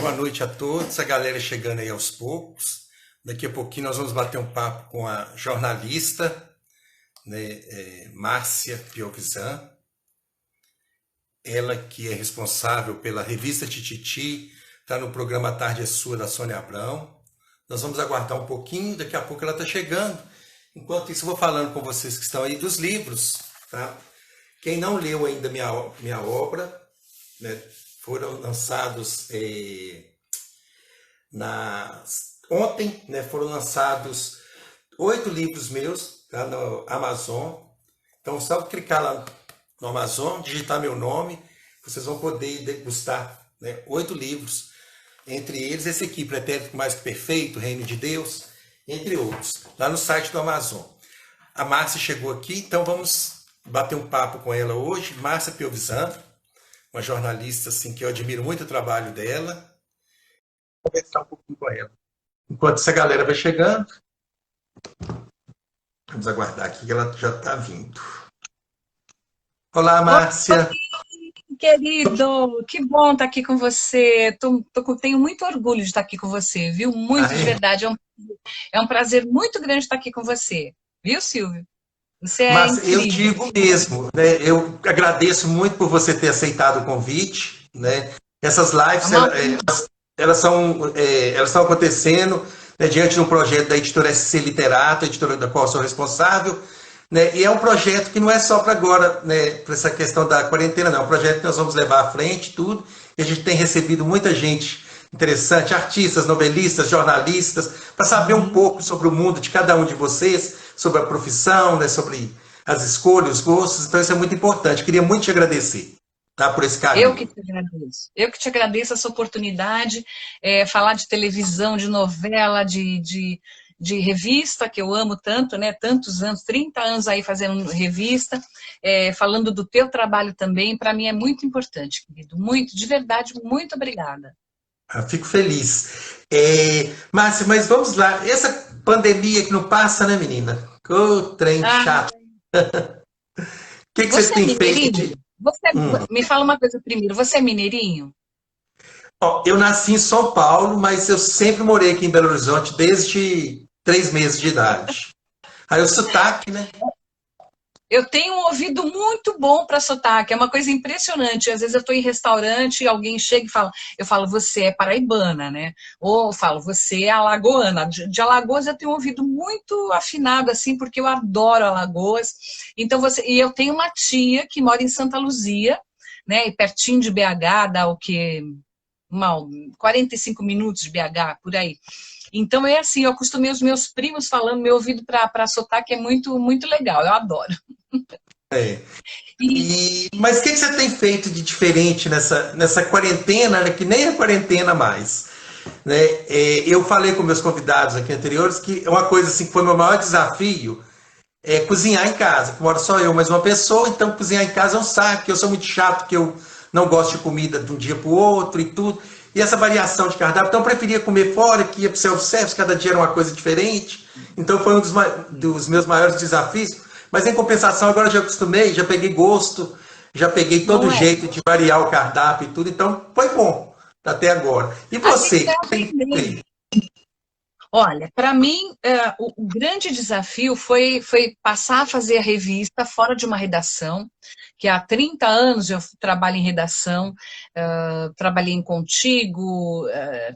boa noite a todos, a galera chegando aí aos poucos. Daqui a pouquinho nós vamos bater um papo com a jornalista, né, Márcia Piovesan. Ela que é responsável pela revista Tititi, está no programa Tarde é Sua, da Sônia Abrão. Nós vamos aguardar um pouquinho, daqui a pouco ela está chegando. Enquanto isso, eu vou falando com vocês que estão aí dos livros. Tá? Quem não leu ainda minha obra, né, foram lançados ontem, né, foram lançados 8 livros meus, tá, no Amazon. Então, só clicar lá no Amazon, digitar meu nome, vocês vão poder degustar, né, 8 livros. Entre eles, esse aqui, Pretérito Mais que Perfeito, Reino de Deus, entre outros, lá no site do Amazon. A Márcia chegou aqui, então vamos bater um papo com ela hoje. Márcia Piovesan, uma jornalista assim, que eu admiro muito o trabalho dela. Vou conversar um pouquinho com ela. Enquanto essa galera vai chegando, vamos aguardar aqui que ela já está vindo. Olá, Márcia. Oi, querido, que bom estar aqui com você. Tenho muito orgulho de estar aqui com você, viu? Muito de verdade. É um prazer muito grande estar aqui com você, viu, Silvio? Você é Mas incrível. eu digo mesmo, né? Eu agradeço muito por você ter aceitado o convite, né? Essas lives, elas estão acontecendo, né, diante de um projeto da editora SC Literato, editora da qual eu sou responsável, né? E é um projeto que não é só para agora, né, para essa questão da quarentena, não. É um projeto que nós vamos levar à frente, tudo. E a gente tem recebido muita gente interessante, artistas, novelistas, jornalistas, para saber um pouco sobre o mundo de cada um de vocês, sobre a profissão, né, sobre as escolhas, os gostos. Então isso é muito importante. Queria muito te agradecer, tá, por esse carinho. Eu que te agradeço. Eu que te agradeço essa oportunidade, falar de televisão, de novela, de revista, que eu amo tanto, né? Tantos anos, 30 anos aí fazendo revista, falando do teu trabalho também, para mim é muito importante, querido. Muito, de verdade, muito obrigada. Fico feliz. Márcia, mas vamos lá. Essa pandemia que não passa, né, menina? Ô, trem chato. O que você Você é tem feito mineirinho? de... Me fala uma coisa primeiro, você é mineirinho? Ó, eu nasci em São Paulo, mas eu sempre morei aqui em Belo Horizonte desde 3 meses de idade. Aí o sotaque, né? Eu tenho um ouvido muito bom para sotaque, é uma coisa impressionante. Às vezes eu estou em restaurante e alguém chega e fala, eu falo, você é paraibana, né? Ou eu falo, você é alagoana. De Alagoas eu tenho um ouvido muito afinado, assim, porque eu adoro Alagoas. Então e eu tenho uma tia que mora em Santa Luzia, né? E pertinho de BH, dá o quê? 45 minutos de BH, por aí. Então é assim, eu acostumei os meus primos falando, meu ouvido para sotaque é muito, muito legal, eu adoro. Mas o que você tem feito de diferente nessa quarentena, né, que nem é quarentena mais? Né? Eu falei com meus convidados aqui anteriores que é uma coisa assim, que foi meu maior desafio é cozinhar em casa, que mora só eu, mais uma pessoa, então cozinhar em casa é um saco, eu sou muito chato, que eu não gosto de comida de um dia para o outro e tudo. E essa variação de cardápio, então eu preferia comer fora, que ia para o self-service, cada dia era uma coisa diferente. Então foi um dos meus maiores desafios. Mas em compensação, agora eu já acostumei, já peguei gosto, já peguei todo jeito de variar o cardápio e tudo, então foi bom até agora. E você? Olha, para mim, o grande desafio foi passar a fazer a revista fora de uma redação, que há 30 anos eu trabalho em redação, trabalhei em Contigo,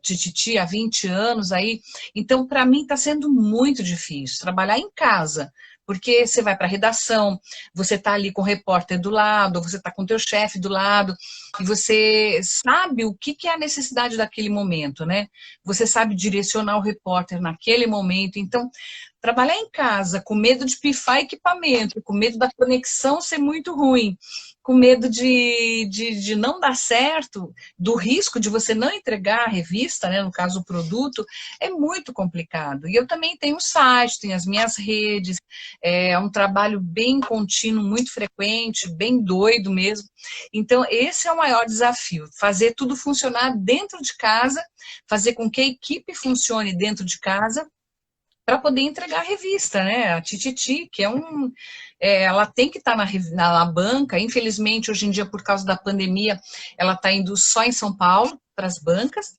Tititi há 20 anos aí, então para mim está sendo muito difícil trabalhar em casa, porque você vai para a redação, você está ali com o repórter do lado, você está com o teu chefe do lado, e você sabe o que é a necessidade daquele momento, né? Você sabe direcionar o repórter naquele momento, então trabalhar em casa com medo de pifar equipamento, com medo da conexão ser muito ruim, com medo de não dar certo, do risco de você não entregar a revista, né, no caso o produto, é muito complicado. E eu também tenho o site, tenho as minhas redes, é um trabalho bem contínuo, muito frequente, bem doido mesmo. Então esse é o maior desafio, fazer tudo funcionar dentro de casa, fazer com que a equipe funcione dentro de casa, para poder entregar a revista, né? A Tititi, que ela tem que estar na banca, infelizmente, hoje em dia, por causa da pandemia, ela está indo só em São Paulo, para as bancas.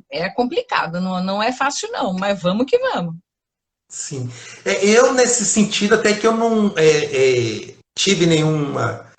É complicado, não é fácil não, mas vamos que vamos. Sim. Eu, nesse sentido, até que eu não tive nenhuma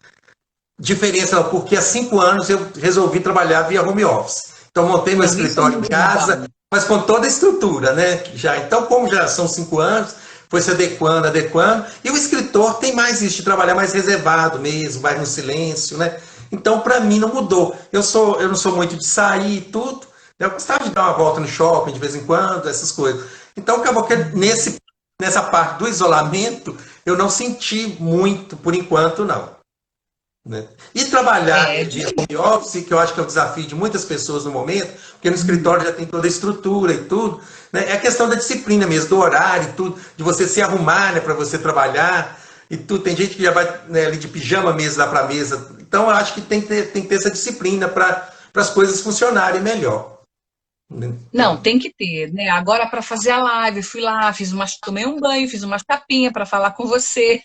diferença, não, porque há 5 anos eu resolvi trabalhar via home office. Então, montei meu Não, isso é escritório em muito legal. casa, mas com toda a estrutura, né? Já, então, como já são 5 anos, foi se adequando, adequando. E o escritor tem mais isso, de trabalhar mais reservado mesmo, mais no silêncio, né? Então, para mim, não mudou. Eu não sou muito de sair e tudo. Eu gostava de dar uma volta no shopping de vez em quando, essas coisas. Então, acabou que nessa parte do isolamento, eu não senti muito, por enquanto, não. Né? E trabalhar É de home office, que eu acho que é o desafio de muitas pessoas no momento, porque no escritório já tem toda a estrutura e tudo, né? É a questão da disciplina mesmo, do horário e tudo, de você se arrumar, né, para você trabalhar e tudo. Tem gente que já vai, né, ali de pijama mesmo lá para a mesa. Então eu acho que tem que ter essa disciplina para as coisas funcionarem melhor. Né? Não, Então, tem que ter, né? Agora para fazer a live, fui lá, tomei um banho, fiz uma chapinha para falar com você.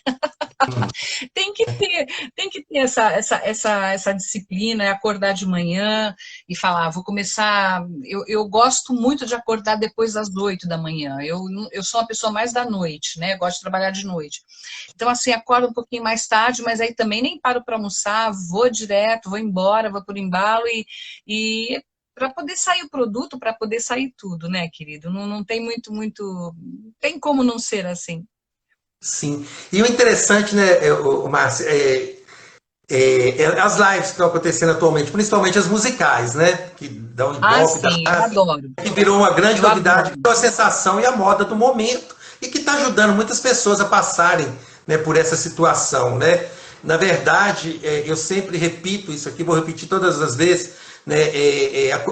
Tem que ter, tem que ter essa disciplina, é acordar de manhã e falar, vou começar. Eu gosto muito de acordar depois das 8 da manhã. Eu sou uma pessoa mais da noite, né? Eu gosto de trabalhar de noite. Então, assim, acordo um pouquinho mais tarde, mas aí também nem paro para almoçar, vou direto, vou embora, vou por embalo e para poder sair o produto, para poder sair tudo, né, querido? Não tem muito. Tem como não ser assim. sim. E o interessante, né, o Márcio, as lives que estão acontecendo atualmente, principalmente as musicais, né? Que dão um Ah, golpe da sim, eu chave, adoro. que virou uma grande Eu novidade, adoro. virou a sensação e a moda do momento, e que está ajudando muitas pessoas a passarem, né, por essa situação, né? Na verdade, eu sempre repito isso aqui, vou repetir todas as vezes, né?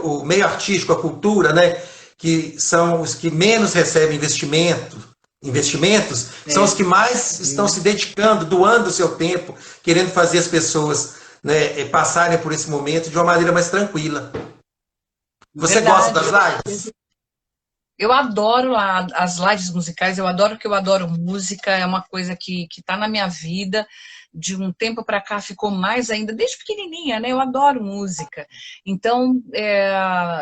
O meio artístico, a cultura, né? Que são os que menos recebem investimentos, são É, os que mais estão se dedicando, doando o seu tempo, querendo fazer as pessoas, né, passarem por esse momento de uma maneira mais tranquila. Você gosta das verdade. lives? Eu adoro as lives musicais, eu adoro que eu adoro música, é uma coisa que tá na minha vida. De um tempo para cá ficou mais ainda, desde pequenininha, né? Eu adoro música. Então,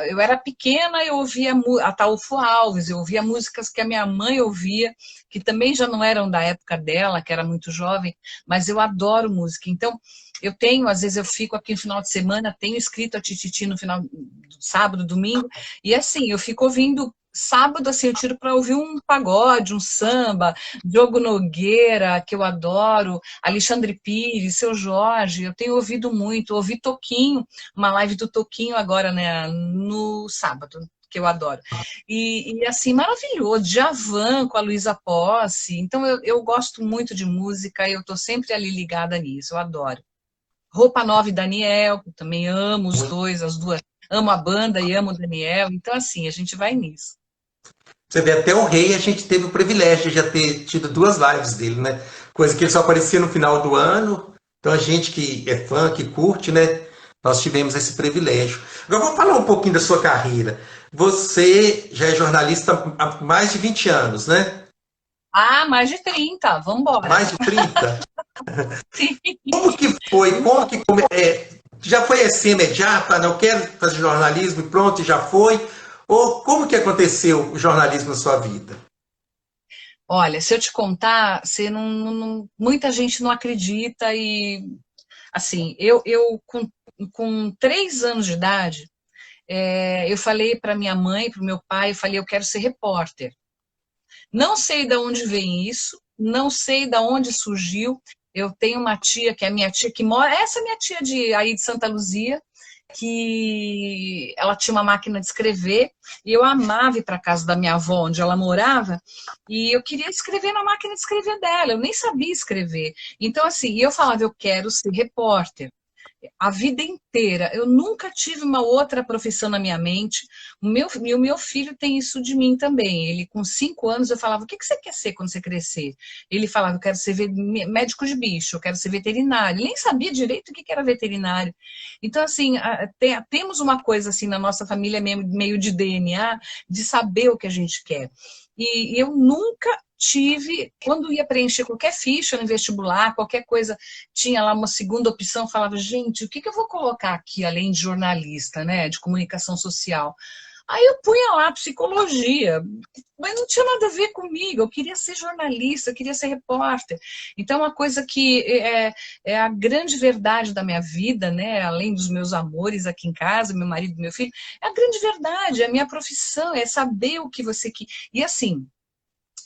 eu era pequena, eu ouvia a Ataúfo Alves, eu ouvia músicas que a minha mãe ouvia, que também já não eram da época dela, que era muito jovem, mas eu adoro música. Então, eu tenho, às vezes eu fico aqui no final de semana, tenho escrito a Tititi no final do sábado, domingo, e assim, eu fico ouvindo. Sábado, assim, eu tiro para ouvir um pagode, um samba, Diogo Nogueira, que eu adoro, Alexandre Pires, Seu Jorge, eu tenho ouvido muito, ouvi Toquinho, uma live do Toquinho agora, né, no sábado, que eu adoro. E assim, maravilhoso, Djavan com a Luísa Posse, então eu gosto muito de música, eu estou sempre ali ligada nisso, eu adoro. Roupa Nova e Daniel, eu também amo os dois, as duas, amo a banda e amo o Daniel, então assim, a gente vai nisso. Você vê, até o Rei, a gente teve o privilégio de já ter tido 2 lives dele, né? Coisa que ele só aparecia no final do ano. Então a gente que é fã, que curte, né? Nós tivemos esse privilégio. Agora vamos falar um pouquinho da sua carreira. Você já é jornalista há mais de 20 anos, né? Ah, mais de 30, vamos embora. Mais de 30. Sim. Como que foi? Já foi assim imediato? Ah, não, eu quero fazer jornalismo e pronto, e já foi? Ou como que aconteceu o jornalismo na sua vida? Olha, se eu te contar, você muita gente não acredita e, assim, eu com 3 anos de idade, eu falei para minha mãe, para o meu pai, eu falei, eu quero ser repórter. Não sei de onde vem isso, não sei de onde surgiu. Eu tenho uma tia, que é minha tia, que mora, essa é minha tia aí de Santa Luzia, que ela tinha uma máquina de escrever e eu amava ir para casa da minha avó, onde ela morava, e eu queria escrever na máquina de escrever dela, eu nem sabia escrever. Então, assim, eu falava, eu quero ser repórter. A vida inteira, eu nunca tive uma outra profissão na minha mente. O meu filho tem isso de mim também. Ele, com 5 anos, eu falava: o que você quer ser quando você crescer? Ele falava: eu quero ser médico de bicho, eu quero ser veterinário. Ele nem sabia direito o que era veterinário. Então, assim, temos uma coisa assim na nossa família, meio de DNA, de saber o que a gente quer. E eu nunca tive, quando ia preencher qualquer ficha no vestibular, qualquer coisa, tinha lá uma segunda opção, falava, gente, o que que eu vou colocar aqui, além de jornalista, né, de comunicação social? Aí eu punha lá psicologia, mas não tinha nada a ver comigo, eu queria ser jornalista, eu queria ser repórter. Então, uma coisa que é a grande verdade da minha vida, né, além dos meus amores aqui em casa, meu marido e meu filho, é a grande verdade, é a minha profissão, é saber o que você quer. E assim,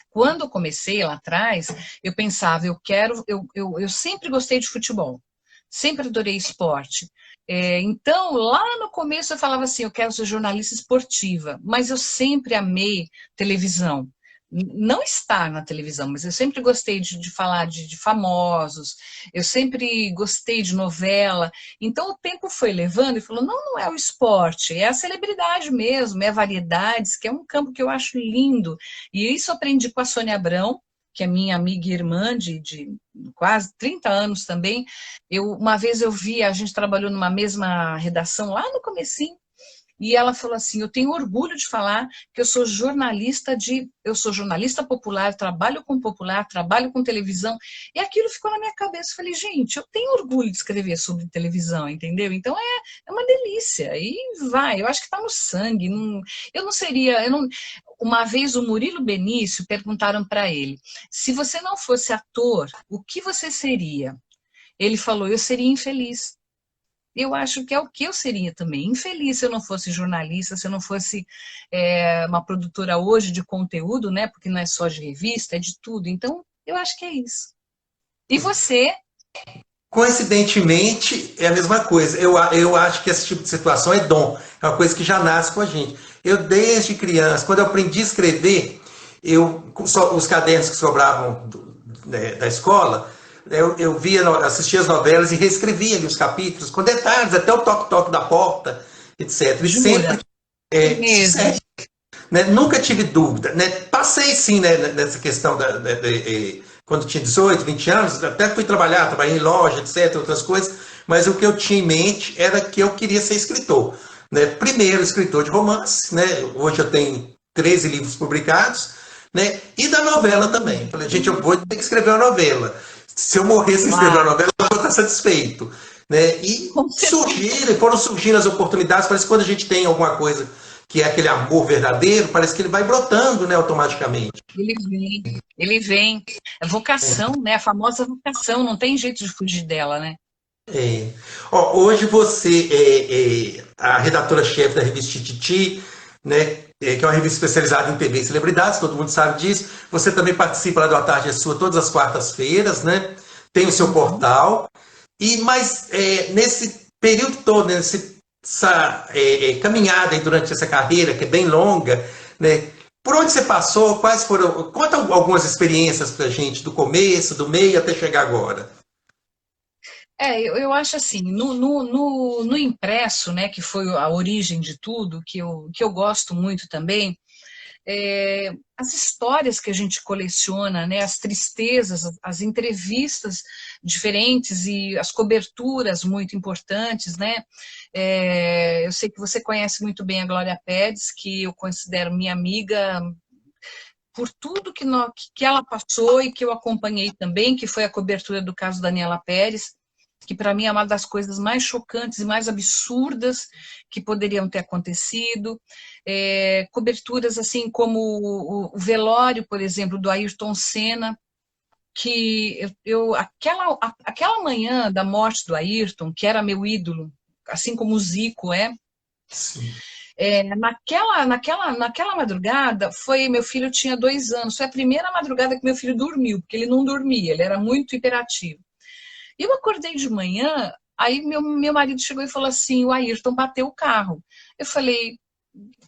quando eu comecei lá atrás, eu pensava, eu sempre gostei de futebol, sempre adorei esporte. Então, lá no começo eu falava assim, eu quero ser jornalista esportiva, mas eu sempre amei televisão. Não estar na televisão, mas eu sempre gostei de falar de famosos, eu sempre gostei de novela. Então o tempo foi levando e falou: não, não é o esporte, é a celebridade mesmo, é variedades, que é um campo que eu acho lindo. E isso aprendi com a Sônia Abrão, que é minha amiga e irmã de quase 30 anos também. Uma vez eu vi, a gente trabalhou numa mesma redação lá no comecinho, e ela falou assim: eu tenho orgulho de falar que eu sou jornalista popular, trabalho com popular, trabalho com televisão, e aquilo ficou na minha cabeça. Eu falei, gente, eu tenho orgulho de escrever sobre televisão, entendeu? Então é uma delícia, e vai, eu acho que está no sangue. Eu não seria, eu não, uma vez o Murilo Benício perguntaram para ele: se você não fosse ator, o que você seria? Ele falou: eu seria infeliz. Eu acho que é o que eu seria também. Infeliz se eu não fosse jornalista, se eu não fosse uma produtora hoje de conteúdo, né? Porque não é só de revista, é de tudo. Então, eu acho que é isso. E você? Coincidentemente, é a mesma coisa. Eu acho que esse tipo de situação é dom, é uma coisa que já nasce com a gente. Eu, desde criança, quando eu aprendi a escrever, os cadernos que sobravam da escola, eu via, assistia as novelas e reescrevia ali os capítulos, com detalhes, até o toque-toque da porta, etc. E Jura? sempre, É mesmo. né, nunca tive dúvida. Né, passei, sim, né, nessa questão quando tinha 18, 20 anos, até fui trabalhar, trabalhei em loja, etc., outras coisas, mas o que eu tinha em mente era que eu queria ser escritor. Né? Primeiro, escritor de romance, né? Hoje eu tenho 13 livros publicados, né? E da novela também. Falei, gente, eu vou ter que escrever uma novela. Se eu morrer sem escrever uma Uau, novela, eu vou estar satisfeito. Né? E com certeza. foram surgindo as oportunidades, parece que quando a gente tem alguma coisa que é aquele amor verdadeiro, parece que ele vai brotando, né, automaticamente. Ele vem, ele vem. É vocação, né? A famosa vocação, não tem jeito de fugir dela, né? É. Ó, hoje você é a redatora-chefe da revista Tititi, né, que é uma revista especializada em TV e celebridades, todo mundo sabe disso. Você também participa lá do A Tarde é Sua todas as quartas-feiras, né? Tem o seu Uhum. portal. Mas nesse período todo, nessa caminhada aí durante essa carreira, que é bem longa, né? Por onde você passou? Quais foram? Conta algumas experiências pra gente, do começo, do meio até chegar agora. Eu acho assim, no impresso, né, que foi a origem de tudo, que eu gosto muito também, as histórias que a gente coleciona, né, as tristezas, as entrevistas diferentes e as coberturas muito importantes, né? Eu sei que você conhece muito bem a Glória Pérez, que eu considero minha amiga por tudo que ela passou e que eu acompanhei também, que foi a cobertura do caso Daniela Pérez, que para mim é uma das coisas mais chocantes e mais absurdas que poderiam ter acontecido. Coberturas assim como o velório, por exemplo, do Ayrton Senna, que aquela manhã da morte do Ayrton, que era meu ídolo, assim como o Zico Sim. naquela madrugada, meu filho tinha 2 anos, foi a primeira madrugada que meu filho dormiu, porque ele não dormia, ele era muito hiperativo. E eu acordei de manhã, aí meu marido chegou e falou assim, o Ayrton bateu o carro. Eu falei,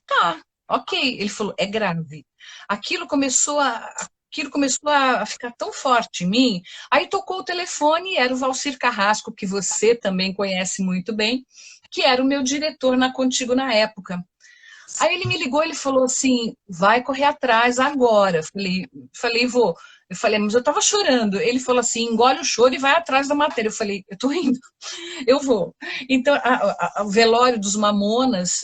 tá, ok. Ele falou, é grave. Aquilo começou a ficar tão forte em mim, aí tocou o telefone, era o Valcir Carrasco, que você também conhece muito bem, que era o meu diretor na Contigo na época. Aí ele me ligou, ele falou assim, vai correr atrás agora. Falei, vô, Eu falei, mas eu estava chorando. Ele falou assim, engole o choro e vai atrás da matéria. Eu falei, eu estou indo, eu vou. Então, o velório dos Mamonas,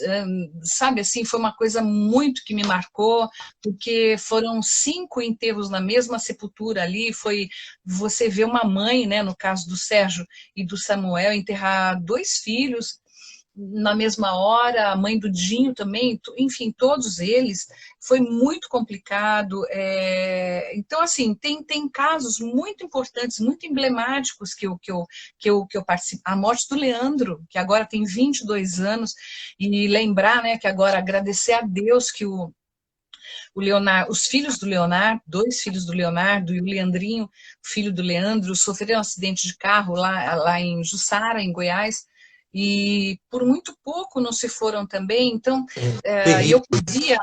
sabe assim, foi uma coisa muito que me marcou, porque foram 5 enterros na mesma sepultura ali, foi você vê uma mãe, né, no caso do Sérgio e do Samuel, enterrar 2 filhos, na mesma hora, a mãe do Dinho também, enfim, todos eles, foi muito complicado. Então, assim, tem casos muito importantes, muito emblemáticos que eu participo. A morte do Leandro, que agora tem 22 anos, e lembrar, né, que agora agradecer a Deus que o Leonardo, os filhos do Leonardo, 2 filhos do Leonardo e o Leandrinho, filho do Leandro, sofreram um acidente de carro lá em Jussara, em Goiás, e por muito pouco não se foram também. Então, eu Terrível. cobria,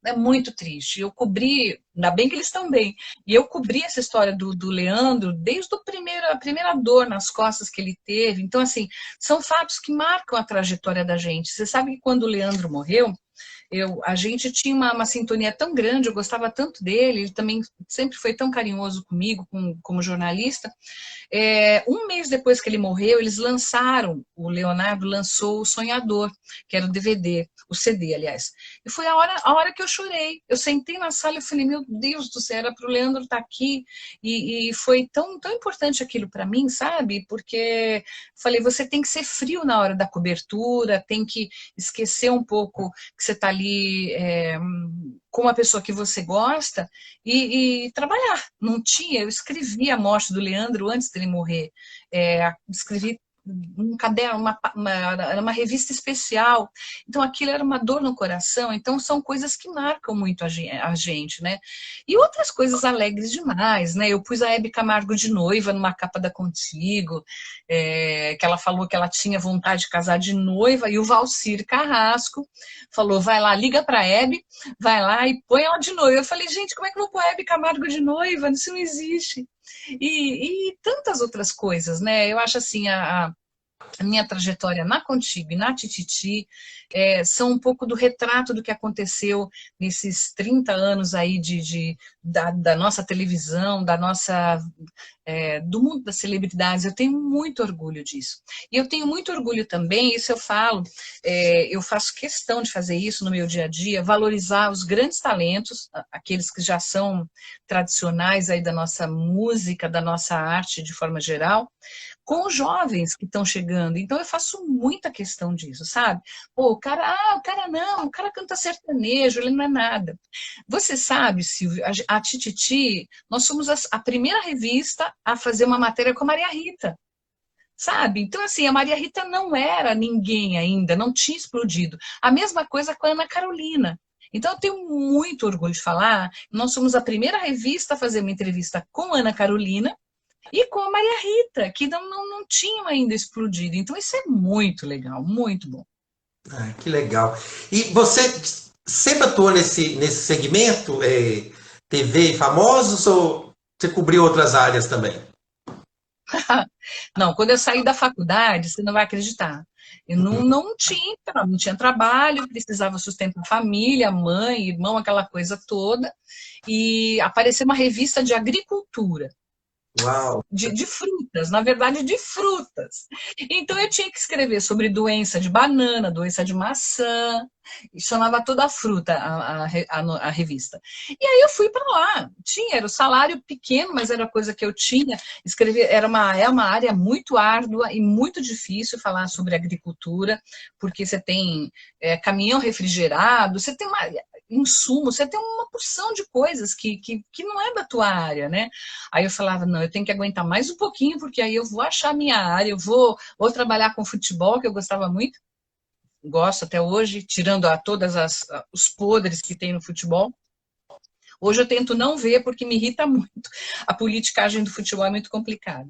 é muito triste, eu cobri, ainda bem que eles estão bem, e eu cobri essa história do Leandro desde a primeira dor nas costas que ele teve. Então, assim, são fatos que marcam a trajetória da gente. Você sabe que quando o Leandro morreu, a gente tinha uma sintonia tão grande, eu gostava tanto dele, ele também sempre foi tão carinhoso comigo, como jornalista. Um mês depois que ele morreu, o Leonardo lançou o Sonhador, que era o DVD, o CD, aliás. E foi a hora que eu chorei. Eu sentei na sala e falei, meu Deus do céu, era para o Leandro estar aqui. E foi tão importante aquilo para mim, sabe? Porque falei, você tem que ser frio na hora da cobertura, tem que esquecer um pouco que você está ali com uma pessoa que você gosta e trabalhar. Não tinha, eu escrevi a morte do Leandro antes dele morrer. Escrevi um caderno, era uma revista especial. Então aquilo era uma dor no coração. Então são coisas que marcam muito a gente, né? E outras coisas alegres demais, né? Eu pus a Hebe Camargo de noiva numa capa da Contigo, que ela falou que ela tinha vontade de casar de noiva, e o Valcir Carrasco falou, vai lá, liga para a Hebe, vai lá e põe ela de noiva. Eu falei, gente, como é que eu vou pôr a Hebe Camargo de noiva? Isso não existe. E tantas outras coisas, né? Eu acho assim, a minha trajetória na Contigo e na Tititi são um pouco do retrato do que aconteceu nesses 30 anos aí da nossa televisão, do mundo das celebridades. Eu tenho muito orgulho disso. E eu tenho muito orgulho também, isso eu falo, eu faço questão de fazer isso no meu dia a dia, valorizar os grandes talentos, aqueles que já são tradicionais aí da nossa música, da nossa arte de forma geral, com os jovens que estão chegando. Então eu faço muita questão disso, sabe? Pô, o cara não, o cara canta sertanejo, ele não é nada. Você sabe, Silvio, a Tititi, nós somos a primeira revista a fazer uma matéria com a Maria Rita, sabe? Então, assim, a Maria Rita não era ninguém ainda, não tinha explodido. A mesma coisa com a Ana Carolina. Então, eu tenho muito orgulho de falar, nós somos a primeira revista a fazer uma entrevista com a Ana Carolina, e com a Maria Rita, que não tinham ainda explodido. Então, isso é muito legal, muito bom. Ah, que legal. E você sempre atuou nesse segmento, TV e famosos, ou você cobriu outras áreas também? Não, quando eu saí da faculdade, você não vai acreditar. Eu não tinha trabalho, precisava sustentar a família, mãe, irmão, aquela coisa toda. E apareceu uma revista de agricultura. Uau! De frutas, na verdade de frutas. Então eu tinha que escrever sobre doença de banana, doença de maçã, e chamava toda a fruta a revista. E aí eu fui para lá, era o salário pequeno, mas era coisa que eu tinha. Escrever é uma área muito árdua e muito difícil falar sobre agricultura, porque você tem caminhão refrigerado, você tem insumo, você tem uma porção de coisas que não é da tua área, né? Aí eu falava, não, eu tenho que aguentar mais um pouquinho, porque aí eu vou achar a minha área, eu vou trabalhar com futebol, que eu gostava muito, gosto até hoje, tirando todas os podres que tem no futebol. Hoje eu tento não ver, porque me irrita muito. A politicagem do futebol é muito complicada.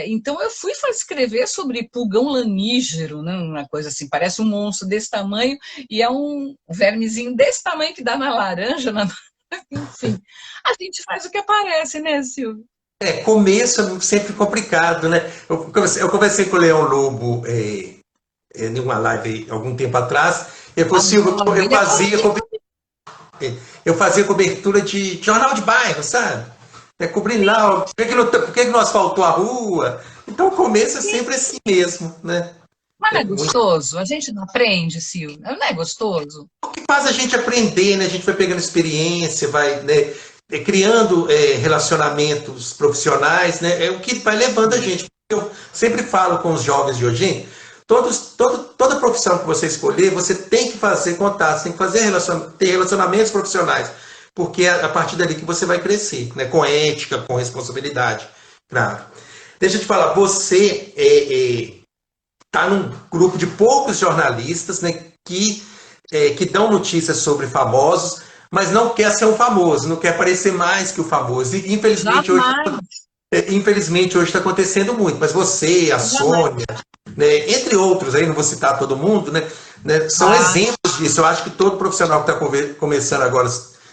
Então eu fui escrever sobre pulgão lanígero, né? Uma coisa assim, parece um monstro desse tamanho, e é um vermezinho desse tamanho que dá na laranja, enfim. A gente faz o que aparece, né, Silvio? Começo é sempre complicado, né? Eu conversei com o Leão Lobo em uma live algum tempo atrás. Ele falou, Silvio, eu fazia. Eu fazia cobertura de jornal de bairro, sabe? Cobrindo lá, por que não asfaltou a rua? Então o começo é sempre assim mesmo, né? Mas não é Muito gostoso? A gente não aprende, Silvio? Não é gostoso? que faz a gente aprender, né? A gente vai pegando experiência, vai, né, criando relacionamentos profissionais, né? É o que vai levando a gente. Eu sempre falo com os jovens de hoje, gente, toda profissão que você escolher, você tem que fazer contatos, tem que fazer ter relacionamentos profissionais, porque é a partir dali que você vai crescer, né? Com ética, com responsabilidade, claro. Deixa eu te falar, você está num grupo de poucos jornalistas, né, que dão notícias sobre famosos, mas não quer ser um famoso, não quer parecer mais que o famoso. E, Jamais, infelizmente hoje está acontecendo muito, mas você, a jamais. Sônia, né, entre outros, aí não vou citar todo mundo, né, são Ah, exemplos disso. Eu acho que todo profissional que está começando agora,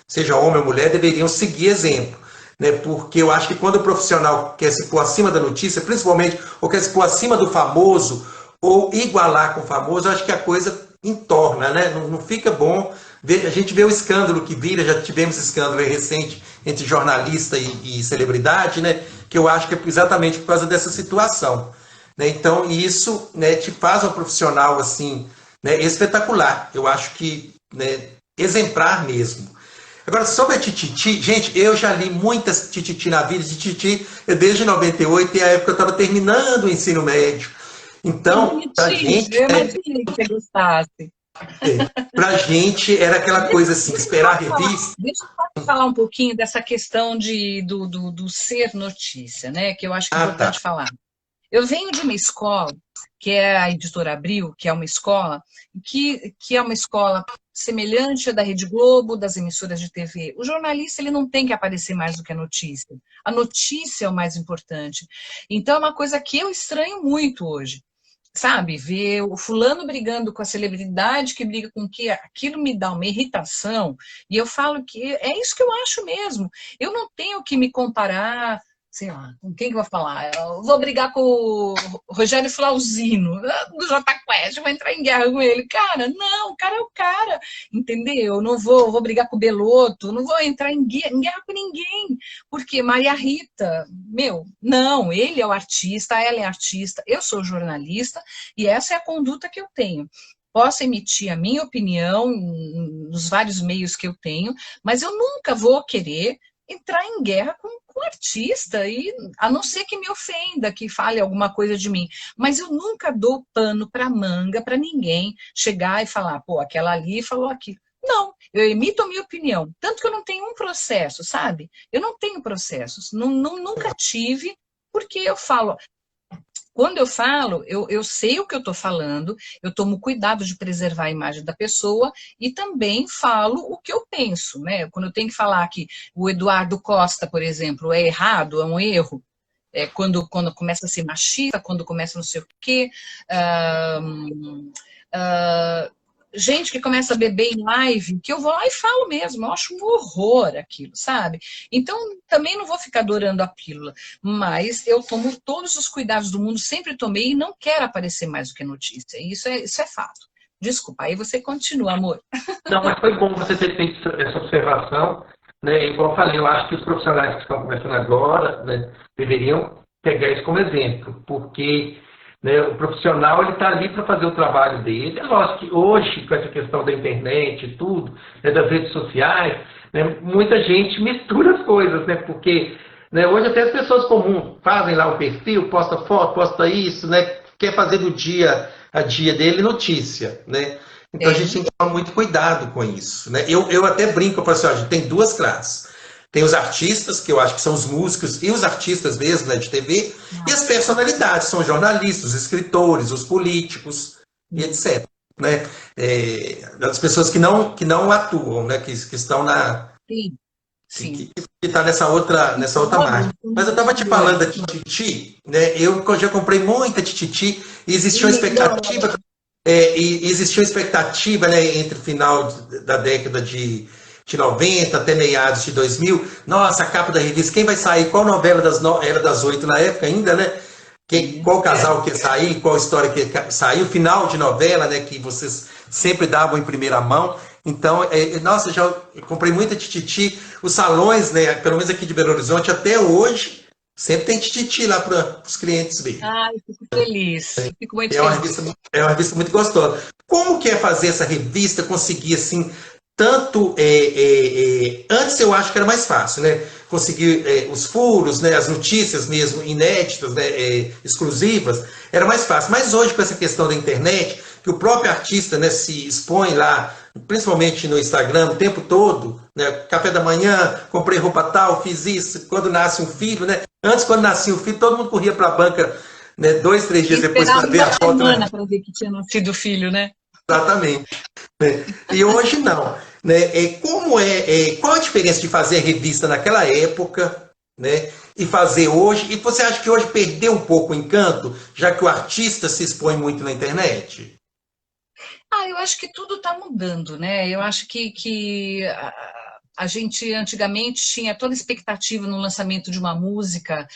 seja homem ou mulher, deveriam seguir exemplo. Né, porque eu acho que quando o profissional quer se pôr acima da notícia, principalmente, ou quer se pôr acima do famoso, ou igualar com o famoso, eu acho que a coisa entorna, né? Não fica bom. A gente vê o escândalo que vira, já tivemos escândalo recente entre jornalista e celebridade, né? Que eu acho que é exatamente por causa dessa situação. Né? Então, isso, né, te faz um profissional assim, né, espetacular. Eu acho que, né, exemplar mesmo. Agora, sobre a Tititi, gente, eu já li muitas Tititi na vida. De Tititi, desde 98, e a época que eu estava terminando o ensino médio. que Então, pra bonitinho. gente, Eu imaginei que você gostasse. pra gente era aquela coisa assim, esperar a revista. Deixa eu só te falar um pouquinho dessa questão do ser notícia, né? Que eu acho que é Ah, tá. importante falar. Eu venho de uma escola, que é a Editora Abril, que é uma escola que é uma escola semelhante à da Rede Globo, das emissoras de TV. O jornalista ele não tem que aparecer mais do que a notícia. A notícia é o mais importante. Então, é uma coisa que eu estranho muito hoje. Sabe, ver o fulano brigando com a celebridade que briga com que aquilo me dá uma irritação, e eu falo que é isso que eu acho mesmo. Eu não tenho que me comparar, sei lá, com quem que eu vou falar? Eu vou brigar com o Rogério Flauzino, do Jota Quest, vou entrar em guerra com ele. Cara, não, o cara é o cara, entendeu? Eu não vou brigar com o Beloto, não vou entrar em guerra com ninguém, porque Maria Rita, meu, não, ele é o artista, ela é artista, eu sou jornalista, e essa é a conduta que eu tenho. Posso emitir a minha opinião nos vários meios que eu tenho, mas eu nunca vou querer entrar em guerra com o artista, e, a não ser que me ofenda, que fale alguma coisa de mim. Mas eu nunca dou pano para manga para ninguém chegar e falar, pô, aquela ali falou aquilo. Não, eu emito a minha opinião. Tanto que eu não tenho um processo, sabe? Eu não tenho processos, nunca tive, porque eu falo, quando eu falo, eu sei o que eu estou falando, eu tomo cuidado de preservar a imagem da pessoa e também falo o que eu penso, né? Quando eu tenho que falar que o Eduardo Costa, por exemplo, é errado, é um erro, quando começa a ser machista, quando começa não sei o quê, gente que começa a beber em live, que eu vou lá e falo mesmo, eu acho um horror aquilo, sabe? Então, também não vou ficar adorando a pílula, mas eu tomo todos os cuidados do mundo, sempre tomei, e não quero aparecer mais do que notícia, isso é fato. Desculpa, aí você continua, amor. Não, mas foi bom você ter feito essa observação, né? Igual eu falei, eu acho que os profissionais que estão começando agora, né, deveriam pegar isso como exemplo, porque, né, o profissional ele está ali para fazer o trabalho dele. É lógico que hoje, com essa questão da internet e tudo, né, das redes sociais, né, muita gente mistura as coisas, né, porque, né, hoje até as pessoas comuns fazem lá o perfil, posta foto, posta isso, né, quer fazer do dia a dia dele notícia, né? Então a gente tem que tomar muito cuidado com isso, né? Eu até brinco, eu falo assim, ó, a gente tem duas classes. Tem os artistas, que eu acho que são os músicos, e os artistas mesmo, né, de TV, e as personalidades, são os jornalistas, os escritores, os políticos, e etc. Né? As pessoas que não atuam, né, que estão na... Sim, que sim. está nessa outra margem. Mas eu estava te falando da Tititi, né? Eu já comprei muita Tititi, e existia uma expectativa, né, entre o final da década de 90 até meados de 2000. Nossa, a capa da revista, quem vai sair? Qual novela era das 8 na época ainda, né? Qual casal que ia sair, qual história que ia sair, o final de novela, né, que vocês sempre davam em primeira mão. Então, nossa, já comprei muita tititi. Os salões, né, pelo menos aqui de Belo Horizonte, até hoje, sempre tem tititi lá para os clientes verem. Ah, eu fico feliz, fico muito É uma feliz. revista, é uma revista muito gostosa. Como que é fazer essa revista, conseguir assim, tanto. Antes eu acho que era mais fácil, né? Conseguir os furos, né? As notícias mesmo, inéditas, né? Exclusivas, era mais fácil. Mas hoje, com essa questão da internet, que o próprio artista, né, se expõe lá, principalmente no Instagram, o tempo todo, né? Café da manhã, comprei roupa tal, fiz isso, quando nasce um filho, né? Antes, quando nascia um filho, todo mundo corria para a banca, né, 2, 3 dias E depois para esperava ver uma a foto, né? semana para ver que tinha nascido o filho, né? Exatamente. Né? E hoje não. Né? Qual a diferença de fazer a revista naquela época, né? E fazer hoje? E você acha que hoje perdeu um pouco o encanto, já que o artista se expõe muito na internet? Ah, eu acho que tudo está mudando, né? Eu acho que a gente antigamente tinha toda expectativa no lançamento de uma música,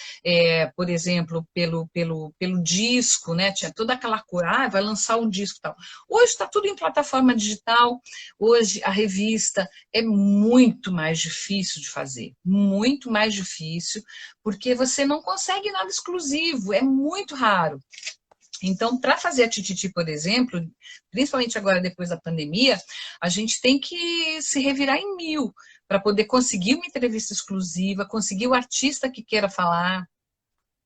por exemplo, pelo disco, né? Tinha toda aquela coisa, vai lançar um disco e tal. Hoje está tudo em plataforma digital, hoje a revista é muito mais difícil de fazer, muito mais difícil, porque você não consegue nada exclusivo, é muito raro. Então, para fazer a Tititi, por exemplo, principalmente agora depois da pandemia, a gente tem que se revirar em mil para poder conseguir uma entrevista exclusiva, conseguir o artista que queira falar,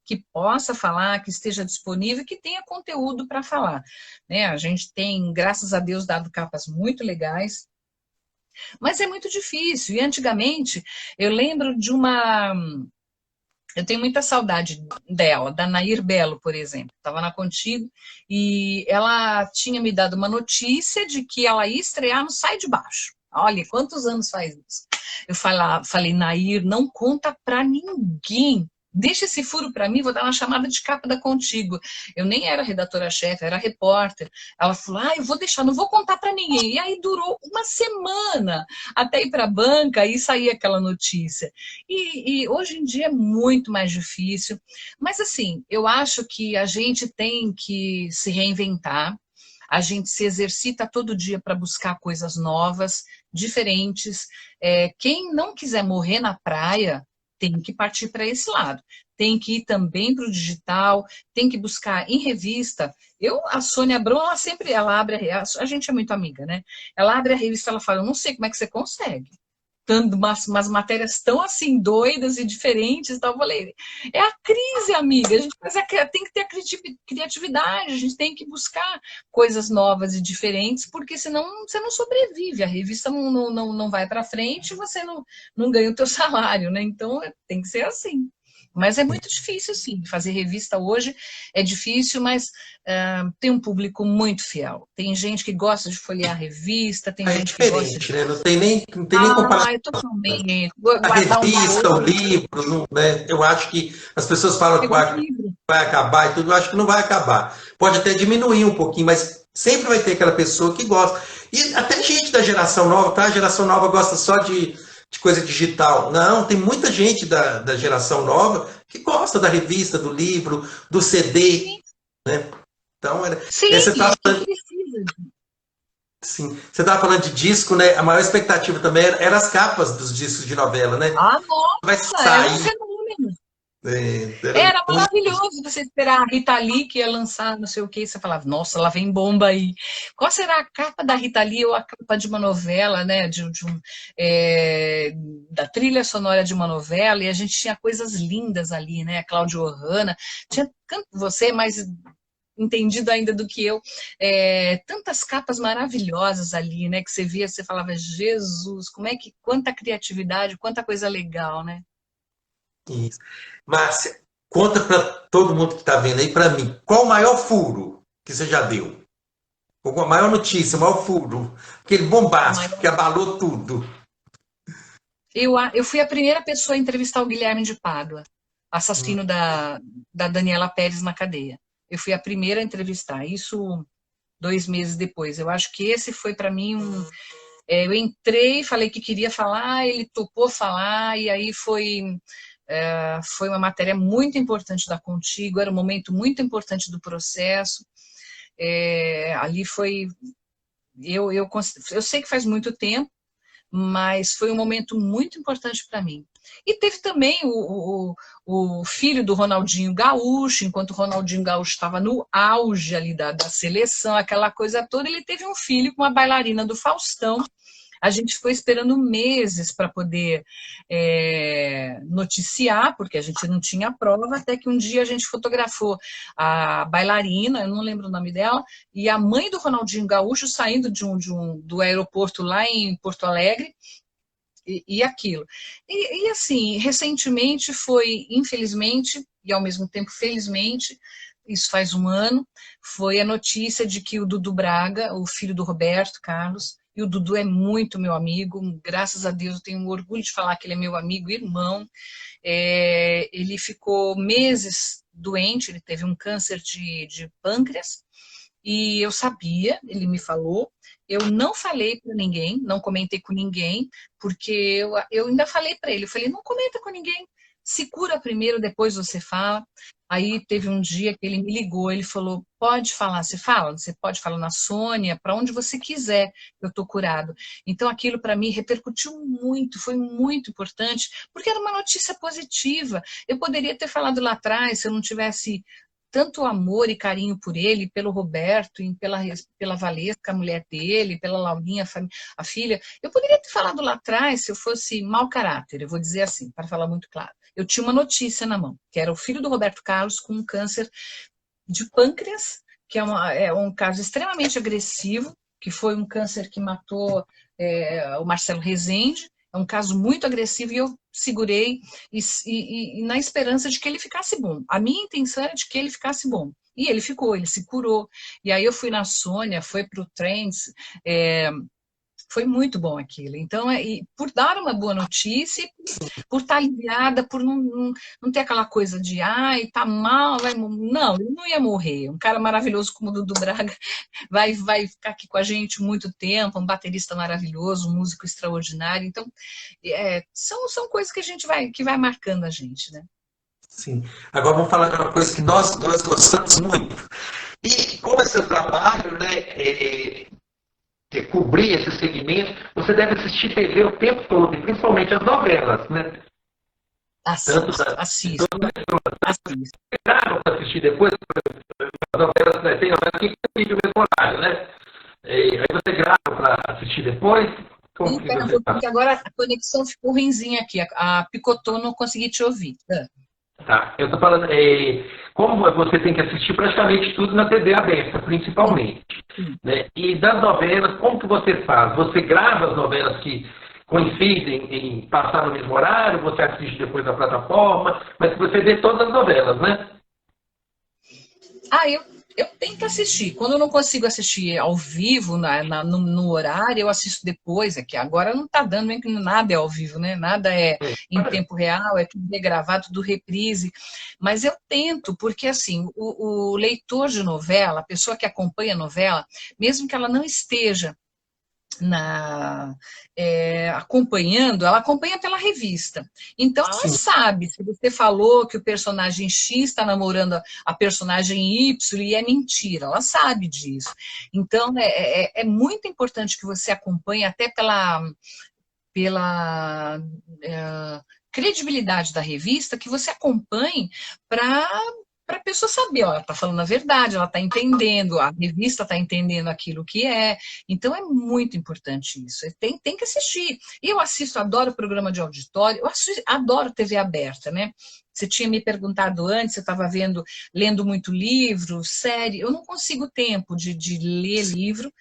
que possa falar, que esteja disponível, que tenha conteúdo para falar. Né? A gente tem, graças a Deus, dado capas muito legais, mas é muito difícil. E antigamente, eu lembro de uma. Eu tenho muita saudade dela, da Nair Belo, por exemplo. Estava na Contigo e ela tinha me dado uma notícia de que ela ia estrear no Sai de Baixo. Olha, quantos anos faz isso? Eu falei, Nair, não conta para ninguém. Deixa esse furo para mim, vou dar uma chamada de capa da Contigo. Eu nem era redatora-chefe, era repórter. Ela falou, eu vou deixar, não vou contar para ninguém. E aí durou uma semana até ir para a banca e sair aquela notícia. E hoje em dia é muito mais difícil. Mas, assim, eu acho que a gente tem que se reinventar. A gente se exercita todo dia para buscar coisas novas, diferentes. Quem não quiser morrer na praia tem que partir para esse lado. Tem que ir também para o digital, tem que buscar em revista. A Sônia Abrão, ela abre, a gente é muito amiga, né? Ela abre a revista, ela fala, eu não sei como é que você consegue dando umas matérias tão assim doidas e diferentes. Então eu falei, é a crise, amiga. A gente tem que ter a criatividade, a gente tem que buscar coisas novas e diferentes, porque senão você não sobrevive, a revista não vai para frente e você não ganha o teu salário, né? Então tem que ser assim. Mas é muito difícil, sim. Fazer revista hoje é difícil, mas tem um público muito fiel. Tem gente que gosta de folhear a revista, tem É gente que gosta de. diferente, né? Não tem nem comparação. Eu totalmente. A Guardar um revista, o valor, livro, né? Eu acho que as pessoas falam que pegou um livro. vai acabar e tudo, eu acho que não vai acabar. Pode até diminuir um pouquinho, mas sempre vai ter aquela pessoa que gosta. E até gente da geração nova, tá? A geração nova gosta só de coisa digital. Não, tem muita gente da geração nova que gosta da revista, do livro, do CD, Sim, né? Então, sim, você está e falando, precisa. sim, você estava falando de disco, né? A maior expectativa também era as capas dos discos de novela, né? Ah, Vai nossa, era um sair. fenômeno. Era Era maravilhoso você esperar a Rita Lee que ia lançar não sei o que, e você falava, nossa, lá vem bomba aí. Qual será a capa da Rita Lee ou a capa de uma novela, né? É, da trilha sonora de uma novela, e a gente tinha coisas lindas ali, né? Cláudio Ohana, tinha você mais entendido ainda do que eu, tantas capas maravilhosas ali, né? Que você via, você falava, Jesus, quanta criatividade, quanta coisa legal, né? isso. Márcia, conta para todo mundo que está vendo aí, para mim, qual o maior furo que você já deu? A maior notícia, o maior furo, aquele bombástico que abalou tudo. Eu fui a primeira pessoa a entrevistar o Guilherme de Pádua, Hum, assassino da Daniela Pérez na cadeia. Eu fui a primeira a entrevistar, isso 2 meses depois. Eu acho que esse foi para mim eu entrei, falei que queria falar, ele topou falar, e aí foi uma matéria muito importante da Contigo, era um momento muito importante do processo. Ali foi eu sei que faz muito tempo, mas foi um momento muito importante para mim. E teve também o filho do Ronaldinho Gaúcho, enquanto o Ronaldinho Gaúcho estava no auge ali da seleção, aquela coisa toda, ele teve um filho com uma bailarina do Faustão. A gente foi esperando meses para poder noticiar, porque a gente não tinha prova, até que um dia a gente fotografou a bailarina, eu não lembro o nome dela, e a mãe do Ronaldinho Gaúcho saindo do aeroporto lá em Porto Alegre, e aquilo. E assim, recentemente foi, infelizmente, e ao mesmo tempo felizmente, isso faz um ano, foi a notícia de que o Dudu Braga, o filho do Roberto Carlos, e o Dudu é muito meu amigo, graças a Deus eu tenho orgulho de falar que ele é meu amigo, irmão. Ele ficou meses doente, ele teve um câncer de pâncreas, e eu sabia, ele me falou, eu não falei para ninguém, não comentei com ninguém, porque eu ainda falei para ele, eu falei, não comenta com ninguém, se cura primeiro, depois você fala. Aí teve um dia que ele me ligou, ele falou, pode falar, você pode falar na Sônia, para onde você quiser, eu estou curado. Então aquilo para mim repercutiu muito, foi muito importante, porque era uma notícia positiva. Eu poderia ter falado lá atrás, se eu não tivesse tanto amor e carinho por ele, pelo Roberto, e pela Valesca, a mulher dele, pela Laurinha, a filha. Eu poderia ter falado lá atrás se eu fosse mau caráter, eu vou dizer assim, para falar muito claro. Eu tinha uma notícia na mão, que era o filho do Roberto Carlos com um câncer de pâncreas, que é um caso extremamente agressivo, que foi um câncer que matou o Marcelo Rezende, é um caso muito agressivo e eu segurei e na esperança de que ele ficasse bom. A minha intenção era de que ele ficasse bom. E ele ficou, ele se curou. E aí eu fui na Sônia, foi para o Trends, foi muito bom aquilo. Então, por dar uma boa notícia, por estar aliviada, por não ter aquela coisa de, ai, tá mal, vai morrer. Não, ele não ia morrer. Um cara maravilhoso como o Dudu Braga vai ficar aqui com a gente muito tempo, um baterista maravilhoso, um músico extraordinário. Então, são coisas que a gente que vai marcando a gente, né? Sim. Agora vamos falar de uma coisa que nós gostamos muito. E como é seu trabalho, né, cobrir esse segmento, você deve assistir TV o tempo todo, e principalmente as novelas, né? Assisto. Para assistir depois, as novelas, né, tem novelas que tem o mesmo horário, né? Aí você grava para assistir depois? Como que você faz? Porque agora a conexão ficou ruinzinha aqui, picotou, não consegui te ouvir. Tá, eu tô falando, como você tem que assistir praticamente tudo na TV aberta, principalmente, né? E das novelas, como que você faz? Você grava as novelas que coincidem em passar no mesmo horário, você assiste depois na plataforma, mas você vê todas as novelas, né? Eu tenho que assistir. Quando eu não consigo assistir ao vivo, no horário, eu assisto depois. É que agora não está dando, nem que nada é ao vivo, né? Nada é em tempo real, é tudo regravado, tudo reprise. Mas eu tento, porque assim, o leitor de novela, a pessoa que acompanha a novela, mesmo que ela não esteja acompanhando, ela acompanha pela revista. Então, ela sabe, se você falou que o personagem X está namorando a personagem Y e é mentira, ela sabe disso. Então, é muito importante que você acompanhe até pela credibilidade da revista, que você acompanhe para a pessoa saber, ó, ela está falando a verdade, ela está entendendo, a revista está entendendo aquilo que é. Então é muito importante isso. Tem que assistir. Eu assisto, adoro programa de auditório, adoro TV aberta, né? Você tinha me perguntado antes, eu estava lendo muito livro, série. Eu não consigo tempo de ler livro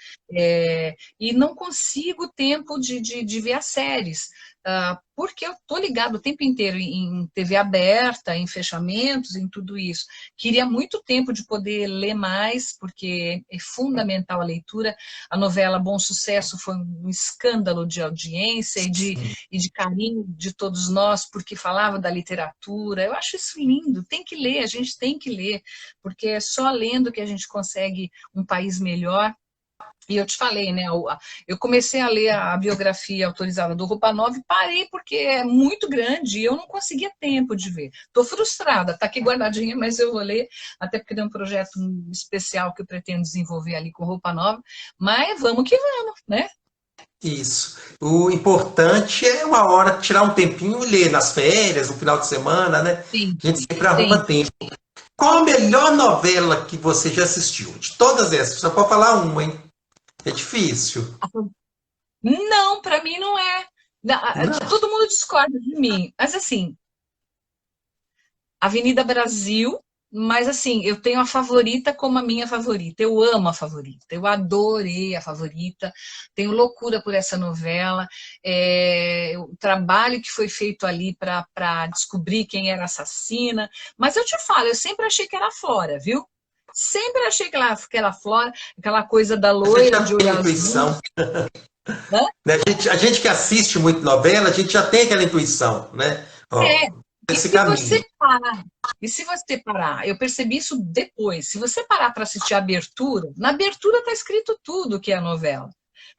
e não consigo tempo de ver as séries. Porque eu estou ligado o tempo inteiro em TV aberta, em fechamentos, em tudo isso. Queria muito tempo de poder ler mais, porque é fundamental a leitura. A novela Bom Sucesso foi um escândalo de audiência e de carinho de todos nós, porque falava da literatura. Eu acho isso lindo, tem que ler, a gente tem que ler, porque é só lendo que a gente consegue um país melhor. E eu te falei, né? Eu comecei a ler a biografia autorizada do Roupa Nova e parei porque é muito grande e eu não conseguia tempo de ver. Estou frustrada, está aqui guardadinha, mas eu vou ler, até porque tem um projeto especial que eu pretendo desenvolver ali com Roupa Nova. Mas vamos que vamos, né? Isso. O importante é uma hora tirar um tempinho e ler nas férias, no final de semana, né? Sim, A gente sempre arruma sim. tempo. Qual a melhor novela que você já assistiu? De todas essas, você pode falar uma, hein? É difícil. Não, para mim não é. Não. Todo mundo discorda de mim, mas assim, Avenida Brasil, mas assim, eu tenho a favorita como a minha favorita. Eu amo a favorita, eu adorei a favorita, tenho loucura por essa novela. O trabalho que foi feito ali para descobrir quem era a assassina. Mas eu te falo, eu sempre achei que era a Flora, viu? Sempre achei que era a Flora, aquela coisa da A gente loira já de tem olho azul. intuição. Né? Né? A gente que assiste muito novela, a gente já tem aquela intuição, né? Ó, É, e esse se você caminho. parar, eu percebi isso depois. Se você parar para assistir a abertura, na abertura está escrito tudo que é a novela.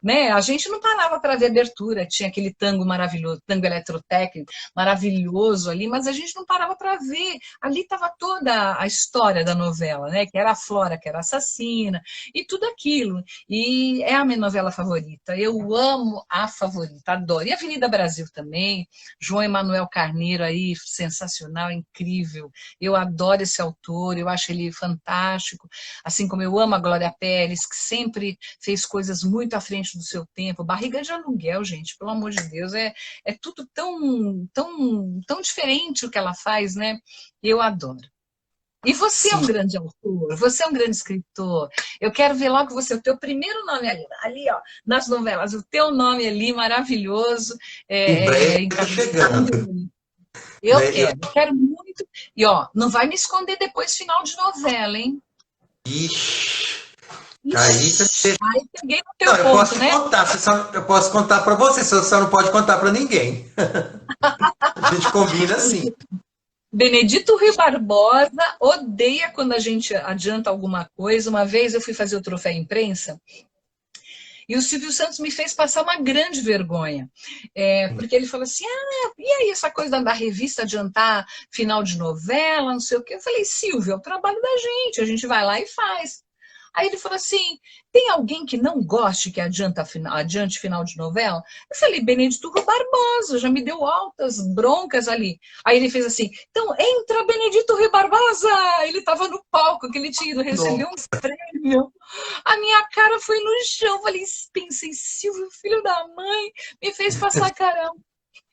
Né? A gente não parava para ver a abertura, tinha aquele tango maravilhoso, tango eletrotécnico maravilhoso ali, mas a gente não parava para ver. Ali estava toda a história da novela, né? Que era a Flora, que era assassina, e tudo aquilo. E é a minha novela favorita. Eu amo a favorita, adoro. E Avenida Brasil também, João Emanuel Carneiro aí, sensacional, incrível. Eu adoro esse autor, eu acho ele fantástico. Assim como eu amo a Glória Pérez, que sempre fez coisas muito à frente do seu tempo. Barriga de Aluguel, gente, pelo amor de Deus, é tudo tão diferente o que ela faz, né? Eu adoro. E você é Sim. um grande autor, você é um grande escritor. Eu quero ver logo você, o teu primeiro nome ali, ó, nas novelas, o teu nome ali, maravilhoso, Em breve está encapsulado. chegando. Eu Né? quero muito. E ó, não vai me esconder depois final de novela, hein? Ixi, aí você... Ixi, aí peguei no Não, teu eu posso ponto, te né? contar, eu posso contar para você, você só não pode contar para ninguém. A gente combina assim. Benedito Rui Barbosa odeia quando a gente adianta alguma coisa. Uma vez eu fui fazer o troféu imprensa e o Silvio Santos me fez passar uma grande vergonha. Porque ele falou assim: e aí essa coisa da revista adiantar final de novela, não sei o quê. Eu falei: Silvio, é o trabalho da gente, a gente vai lá e faz. Aí ele falou assim: tem alguém que não goste que adiante final de novela? Eu falei: Benedito Rui Barbosa, já me deu altas broncas ali. Aí ele fez assim: então entra Benedito Rui Barbosa! Ele estava no palco, que ele tinha ido receber Não. um prêmio. A minha cara foi no chão. Falei: pensei, Silvio, filho da mãe, me fez passar carão.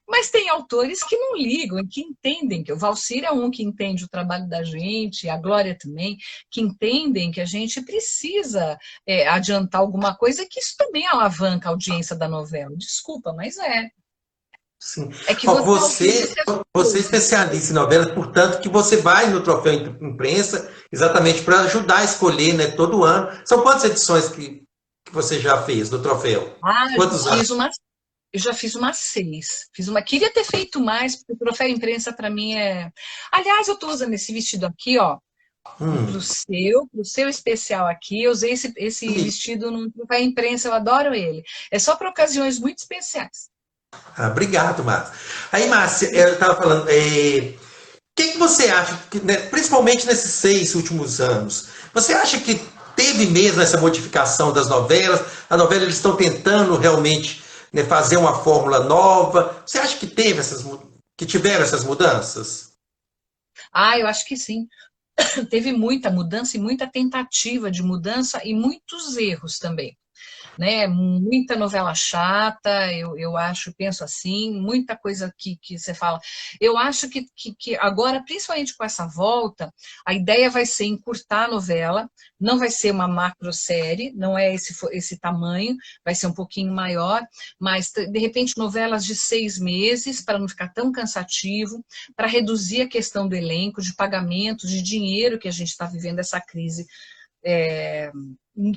Mas tem autores que não ligam e que entendem que o Valcir é um que entende o trabalho da gente, a Glória também, que entendem que a gente precisa adiantar alguma coisa, que isso também alavanca a audiência da novela. Desculpa, mas é. Sim. É que Ó, você é autor de você é coisas. especialista em novelas, portanto, que você vai no troféu imprensa exatamente para ajudar a escolher, né, todo ano. São quantas edições que você já fez do troféu? Ah, Quantos anos? eu já fiz umas 6. Queria ter feito mais, porque o troféu imprensa para mim é. Aliás, eu estou usando esse vestido aqui, ó. Hum, Pro seu especial aqui, eu usei esse e- vestido para a imprensa, eu adoro ele. É só para ocasiões muito especiais. obrigado, Márcia. Aí, Márcia, eu estava falando, que você acha, né, principalmente nesses 6 últimos anos, você acha que teve mesmo essa modificação das novelas? A novela eles estão tentando realmente, né, fazer uma fórmula nova? Você acha que que tiveram essas mudanças? Ah, eu acho que sim. Teve muita mudança e muita tentativa de mudança e muitos erros também. Né? Muita novela chata, eu acho, penso assim, muita coisa que você fala. Eu acho que agora, principalmente com essa volta, a ideia vai ser encurtar a novela, não vai ser uma macro série, não é esse tamanho, vai ser um pouquinho maior, mas de repente novelas de 6 meses, para não ficar tão cansativo, para reduzir a questão do elenco, de pagamento, de dinheiro que a gente está vivendo essa crise é,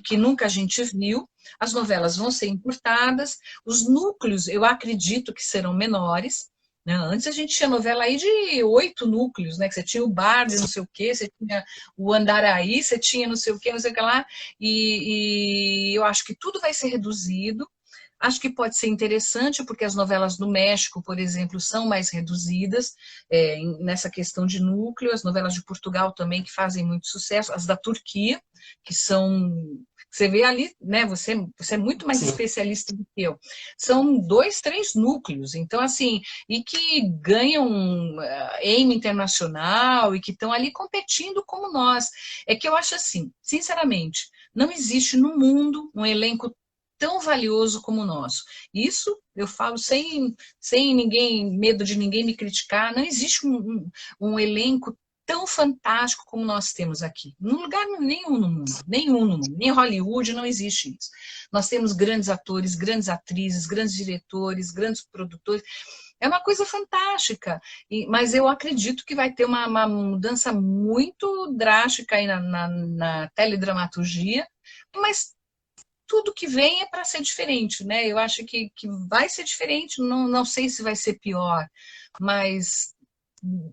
que nunca a gente viu. As novelas vão ser encurtadas, os núcleos eu acredito que serão menores, né? Antes a gente tinha novela aí de 8 núcleos, né? Que você tinha o bar de não sei o quê, você tinha o Andaraí, você tinha não sei o quê, não sei o que lá, e eu acho que tudo vai ser reduzido. Acho que pode ser interessante, porque as novelas do México, por exemplo, são mais reduzidas nessa questão de núcleo, as novelas de Portugal também, que fazem muito sucesso, as da Turquia, que são. Você vê ali, né? Você é muito mais Sim. especialista do que eu. São 2, 3 núcleos, então, assim, e que ganham Emmy internacional e que estão ali competindo como nós. É que eu acho assim, sinceramente, não existe no mundo um elenco tão valioso como o nosso. Isso eu falo sem ninguém, medo de ninguém me criticar, não existe um elenco tão fantástico como nós temos aqui. Num lugar nenhum no mundo, nem em Hollywood não existe isso. Nós temos grandes atores, grandes atrizes, grandes diretores, grandes produtores. É uma coisa fantástica, mas eu acredito que vai ter uma mudança muito drástica aí na teledramaturgia, mas tudo que vem é para ser diferente, né? Eu acho que vai ser diferente, não sei se vai ser pior, mas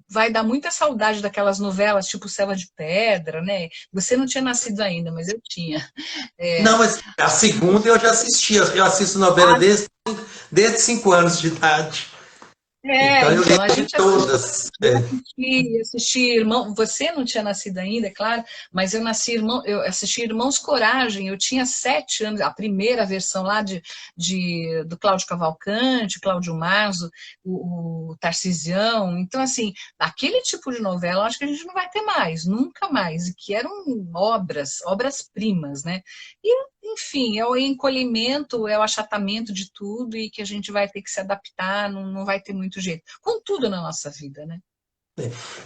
vai dar muita saudade daquelas novelas tipo Selva de Pedra, né? Você não tinha nascido ainda, mas eu tinha. Não, É, mas a segunda eu já assisti. Eu assisto novela ah, desde 5 anos de idade. Então eu então, lembro a de gente todas. eu assisti Irmão. Você não tinha nascido ainda, é claro, mas eu assisti Irmãos Coragem. Eu tinha 7 anos, a primeira versão lá do Cláudio Cavalcante, Cláudio Marzo, o Tarcisião. Então, assim, aquele tipo de novela, eu acho que a gente não vai ter mais, nunca mais, e que eram obras-primas, né? E, enfim, é o encolhimento, é o achatamento de tudo e que a gente vai ter que se adaptar, não vai ter muito jeito. Com tudo na nossa vida, né?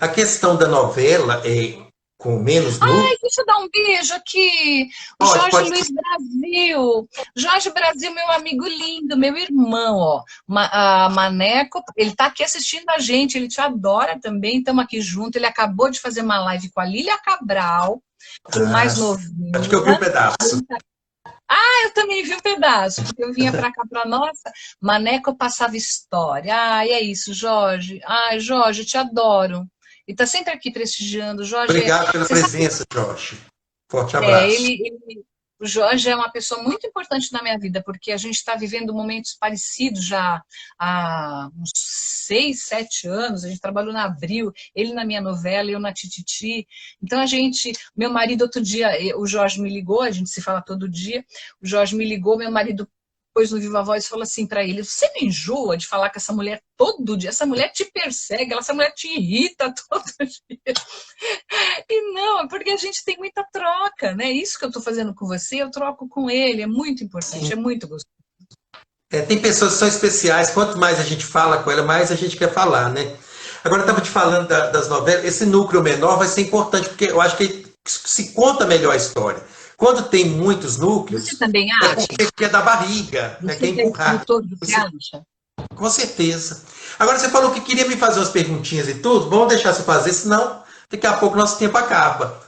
A questão da novela é com menos Ai, núcleo. deixa eu dar um beijo aqui. O Pode, Jorge pode. Luiz Brasil. Jorge Brasil, meu amigo lindo, meu irmão, ó. A Maneco, ele tá aqui assistindo a gente, ele te adora também, estamos aqui junto. Ele acabou de fazer uma live com a Lília Cabral, com o Ah, mais acho que eu vi um novinha. pedaço. Eu também vi um pedaço, porque eu vinha para cá, para nossa, Maneco passava história. Ai, é isso, Jorge. Ai, Jorge, eu te adoro. E tá sempre aqui prestigiando. Jorge, Obrigado pela você sabe, presença, Jorge. Forte abraço. o Jorge é uma pessoa muito importante na minha vida, porque a gente está vivendo momentos parecidos já há uns 6, 7 anos. A gente trabalhou na Abril, ele na minha novela, eu na Tititi. Então meu marido outro dia, o Jorge me ligou, a gente se fala todo dia. O Jorge me ligou, meu marido pôs no Viva Voz e falou assim para ele: Você não enjoa de falar com essa mulher todo dia? Essa mulher te persegue, essa mulher te irrita todo dia. E não, é porque a gente tem muita troca, né? Isso que eu estou fazendo com você, eu troco com ele, é muito importante, Sim. é muito gostoso. Tem pessoas que são especiais, quanto mais a gente fala com ela, mais a gente quer falar, né? Agora, eu estava te falando das novelas, esse núcleo menor vai ser importante, porque eu acho que se conta melhor a história. Quando tem muitos Você núcleos, também é acha? porque quer dar barriga, né? Você Quer que é empurrar. escritor, você acha? Com certeza. Agora, você falou que queria me fazer umas perguntinhas e tudo, vamos deixar você fazer, senão daqui a pouco nosso tempo acaba.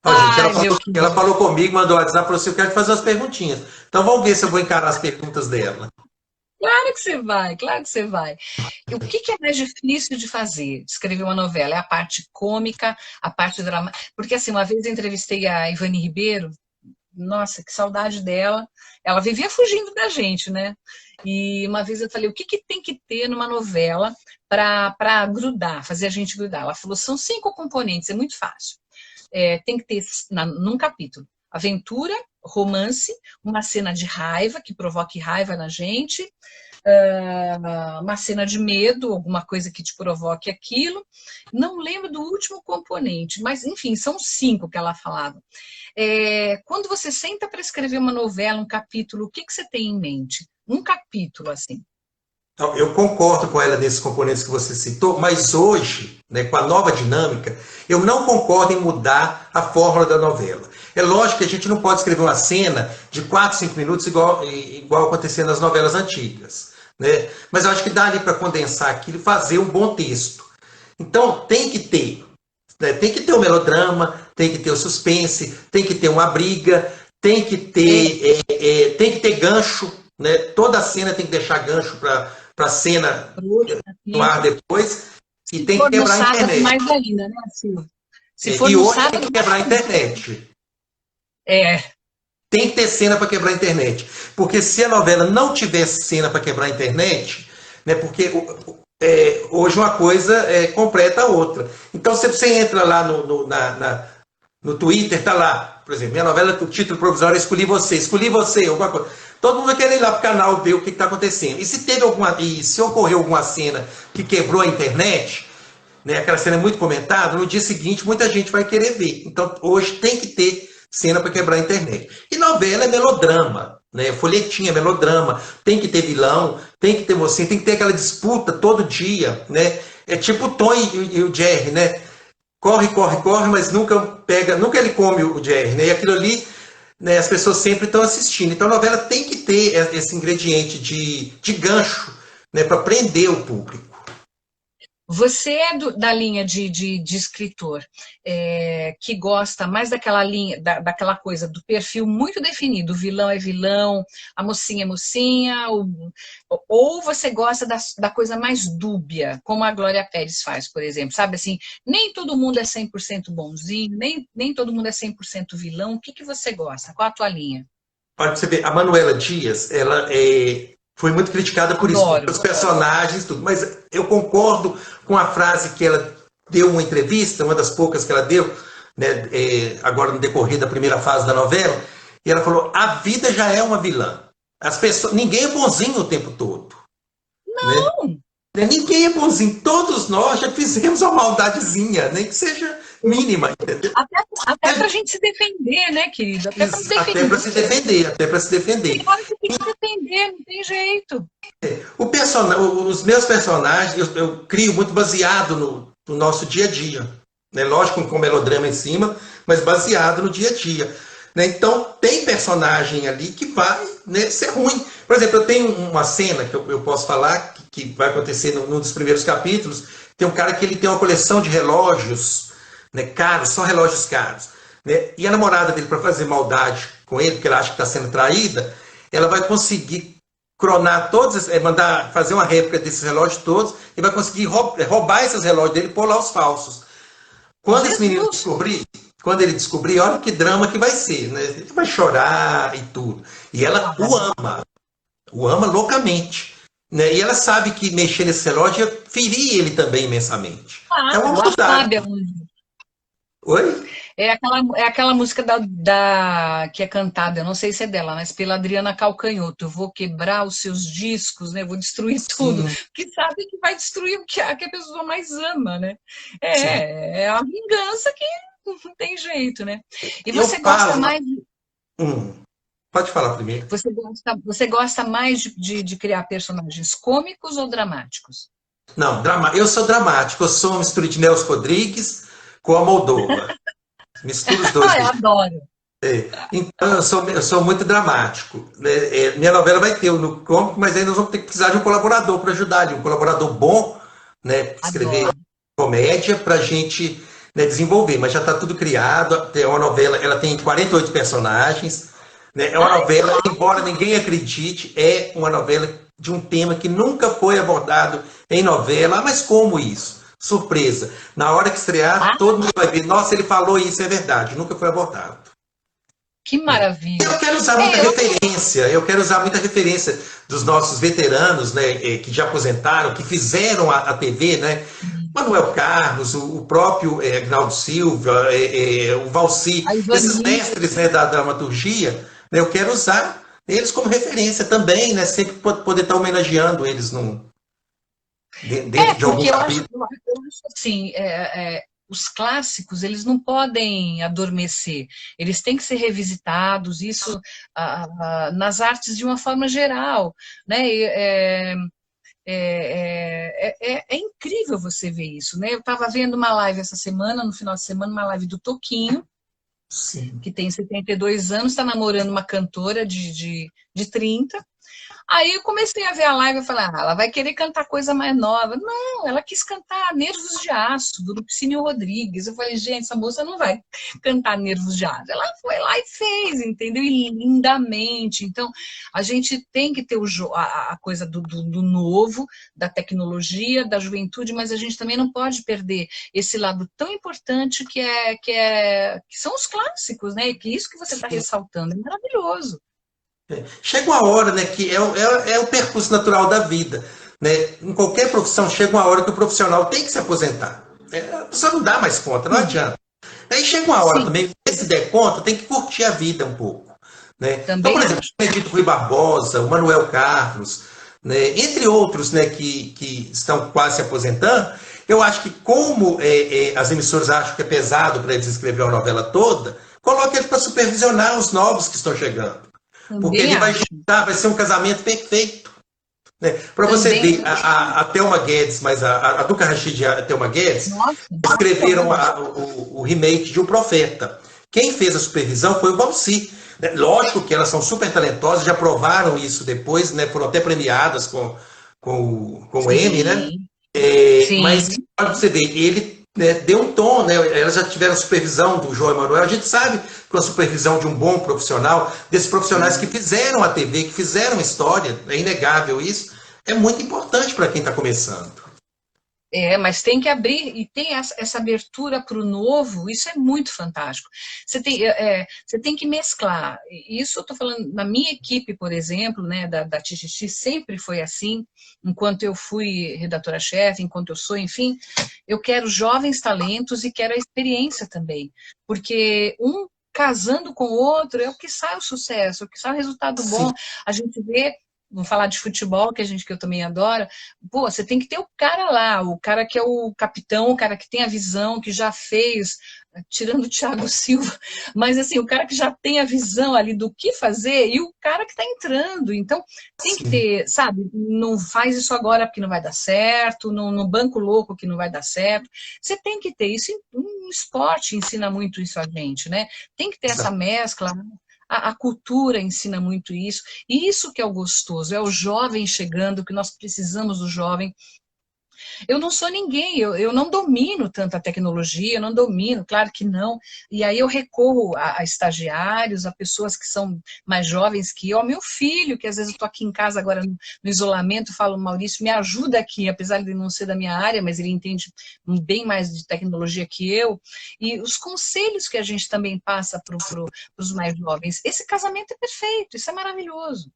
Ó, gente, Ai, meu ela querido. falou comigo, mandou o WhatsApp, falou assim, eu quero te fazer umas perguntinhas. Então vamos ver se eu vou encarar as perguntas dela. Claro que você vai, claro que você vai. E o que é mais difícil de fazer, de escrever uma novela? É a parte cômica, a parte dramática. Porque, assim, uma vez eu entrevistei a Ivani Ribeiro, nossa, que saudade dela. Ela vivia fugindo da gente, né? E uma vez eu falei, o que tem que ter numa novela para grudar, fazer a gente grudar? Ela falou, são 5 componentes, é muito fácil. Tem que ter num capítulo aventura, romance, uma cena de raiva, que provoque raiva na gente, uma cena de medo, alguma coisa que te provoque aquilo. Não lembro do último componente, mas enfim, são 5 que ela falava. Quando você senta para escrever uma novela, um capítulo, o que você tem em mente? Um capítulo, assim. Então, eu concordo com ela nesses componentes que você citou, mas hoje, né, com a nova dinâmica, eu não concordo em mudar a fórmula da novela. É lógico que a gente não pode escrever uma cena de 4, 5 minutos igual acontecia nas novelas antigas. Né? Mas eu acho que dá ali para condensar aquilo e fazer um bom texto. Então tem que ter. Né? Tem que ter o melodrama, tem que ter o suspense, tem que ter uma briga, tem que ter gancho. Né? Toda a cena tem que deixar gancho para cena no Sim. ar depois, e Se tem que for no quebrar a sábado, internet. mais ainda, né, Silvio? Se for E no hoje tem sábado, que mais quebrar a ainda. internet. É, Tem que ter cena para quebrar a internet. Porque se a novela não tivesse cena para quebrar a internet, né, porque hoje uma coisa completa a outra. Então, se você entra lá no Twitter, tá lá, por exemplo, minha novela, o título provisório é Escolhi Você, alguma coisa. Todo mundo vai querer ir lá pro canal ver o que está acontecendo. E se ocorreu alguma cena que quebrou a internet, né, aquela cena é muito comentada, no dia seguinte muita gente vai querer ver. Então hoje tem que ter cena para quebrar a internet. E novela é melodrama, né? Folhetinha, melodrama, tem que ter vilão, tem que ter mocinho, tem que ter aquela disputa todo dia, né? É tipo o Tom e o Jerry, né? Corre, corre, corre, mas nunca pega, nunca ele come o Jerry, né? E aquilo ali, né, as pessoas sempre estão assistindo. Então a novela tem que ter esse ingrediente de gancho, né, para prender o público. você é da linha de escritor que gosta mais daquela linha, daquela coisa do perfil muito definido, o vilão é vilão, a mocinha é mocinha, ou você gosta da coisa mais dúbia, como a Glória Pérez faz, por exemplo, sabe assim, nem todo mundo é 100% bonzinho, nem todo mundo é 100% vilão, o que você gosta? Qual a tua linha? Olha pra você ver, a Manuela Dias, ela foi muito criticada por isso, Adoro. pelos personagens, tudo. Mas eu concordo com a frase que ela deu uma entrevista, uma das poucas que ela deu, né, agora no decorrer da primeira fase da novela, e ela falou: a vida já é uma vilã. As pessoas, ninguém é bonzinho o tempo todo, né? Não! Ninguém é bonzinho. Todos nós já fizemos uma maldadezinha, nem que seja mínima, entendeu? Até para a gente se defender, né, querido? Até para se Até para defender. se defender, até para se Tem defender. hora que tem que defender, não tem jeito. Os meus personagens eu crio muito baseado no nosso dia a dia. Né? Lógico, com melodrama em cima, mas baseado no dia a dia. Né? Então, tem personagem ali que vai, né, ser ruim. Por exemplo, eu tenho uma cena que eu posso falar, que vai acontecer num dos primeiros capítulos. Tem um cara que ele tem uma coleção de relógios, né, caros, só relógios caros. Né? E a namorada dele, para fazer maldade com ele, porque ela acha que está sendo traída, ela vai conseguir cronar todos, mandar fazer uma réplica desses relógios todos e vai conseguir roubar esses relógios dele e pôr lá os falsos. Quando esse menino Jesus! descobrir, quando ele descobrir, olha que drama que vai ser, né? Ele vai chorar e tudo. E ela o ama loucamente. Né? E ela sabe que mexer nesse relógio ia ferir ele também imensamente. É uma Ela maldade. sabe a música. Oi? É aquela música que é cantada, eu não sei se é dela, mas pela Adriana Calcanhoto. Eu vou quebrar os seus discos, né? Vou destruir tudo. Sim, Porque sabe que vai destruir o que a pessoa mais ama, né? sim. É a vingança que não tem jeito, né? E Eu você gosta falo. mais Pode falar primeiro. você gosta mais de criar personagens cômicos ou dramáticos? Não, eu sou dramático. Eu sou uma mistura de Nelson Rodrigues com a Moldova. Misturo os dois Ah, eu aí. adoro. Então, eu sou muito dramático. Né? Minha novela vai ter o no cômico, mas aí nós vamos ter que precisar de um colaborador para ajudar, de um colaborador bom, né, escrever Adoro. comédia para a gente, né, desenvolver. Mas já está tudo criado. É uma novela, ela tem 48 personagens. Né? É uma Ai, novela, embora ninguém acredite, é uma novela de um tema que nunca foi abordado em novela. Ah, mas como isso? Surpresa. Na hora que estrear, ah, todo mundo vai ver. Nossa, ele falou isso, é verdade. Nunca foi abordado. que maravilha. Eu quero usar muita referência, eu quero usar muita referência dos nossos veteranos, né, que já aposentaram, que fizeram a TV, né? Manuel Carlos, o próprio Agnaldo Silva, o Valci, A esses Ivani, mestres, né, da dramaturgia, né, eu quero usar eles como referência também, né? Sempre poder estar homenageando eles dentro de algum porque eu acho, capítulo. assim, os clássicos, eles não podem adormecer, eles têm que ser revisitados, isso nas artes de uma forma geral, né? É incrível você ver isso, né? Eu estava vendo uma live essa semana, no final de semana, uma live do Toquinho, Sim. que tem 72 anos, está namorando uma cantora de 30. Aí eu comecei a ver a live e falei, ela vai querer cantar coisa mais nova. Não, ela quis cantar Nervos de Aço, do Lupicínio Rodrigues. Eu falei, gente, essa moça não vai cantar Nervos de Aço. Ela foi lá e fez, entendeu? E lindamente. Então, a gente tem que ter a coisa do novo, da tecnologia, da juventude, mas a gente também não pode perder esse lado tão importante que são os clássicos, né? E que isso que você está ressaltando é maravilhoso. Chega uma hora, né, que é o percurso natural da vida. Né? Em qualquer profissão, chega uma hora que o profissional tem que se aposentar. A pessoa não dá mais conta, não adianta. Aí chega uma hora também, se der conta, tem que curtir a vida um pouco. Né? Então, por exemplo, o Benedito Rui Barbosa, o Manuel Carlos, né, entre outros, né, que estão quase se aposentando, eu acho que como as emissoras acham que é pesado para eles escrever a novela toda, coloque eles para supervisionar os novos que estão chegando. Porque ele vai ser um casamento perfeito. Né? Para você ver, a Thelma Guedes, mas a Duca Rachid e a Thelma Guedes escreveram o remake de O Profeta. Quem fez a supervisão foi o Valci. Né? Lógico que elas são super talentosas, já provaram isso depois, né? Foram até premiadas com o Emmy, né? Mas, para você ver, ele, né, deu um tom, né? Elas já tiveram supervisão do João Emanuel. A gente sabe, com a supervisão de um bom profissional, desses profissionais que fizeram a TV, que fizeram história, é inegável isso, é muito importante para quem está começando. Mas tem que abrir, e tem essa abertura para o novo, isso é muito fantástico. Você tem que mesclar. Isso eu estou falando, na minha equipe, por exemplo, né, da Tititi, sempre foi assim, enquanto eu fui redatora-chefe, enquanto eu sou, enfim, eu quero jovens talentos e quero a experiência também, porque um casando com o outro é o que sai o sucesso, é o que sai o resultado bom. A gente vê. Vamos falar de futebol, que eu também adoro. Pô, você tem que ter o cara lá, o cara que é o capitão, o cara que tem a visão, que já fez, tirando o Thiago Silva, mas assim, o cara que já tem a visão ali do que fazer e o cara que está entrando. Então, tem que ter, sabe, não faz isso agora porque não vai dar certo, no banco louco que não vai dar certo. Você tem que ter isso. O esporte ensina muito isso a gente, né? Tem que ter essa mescla. A cultura ensina muito isso, e isso que é o gostoso, é o jovem chegando, que nós precisamos do jovem. Eu não sou ninguém, eu não domino tanta tecnologia, eu não domino, claro que não, e aí eu recorro a estagiários, a pessoas que são mais jovens que eu, ao meu filho, que às vezes eu estou aqui em casa agora no isolamento, falo, Maurício, me ajuda aqui, apesar de não ser da minha área, mas ele entende bem mais de tecnologia que eu, e os conselhos que a gente também passa para os mais jovens. Esse casamento é perfeito, isso é maravilhoso.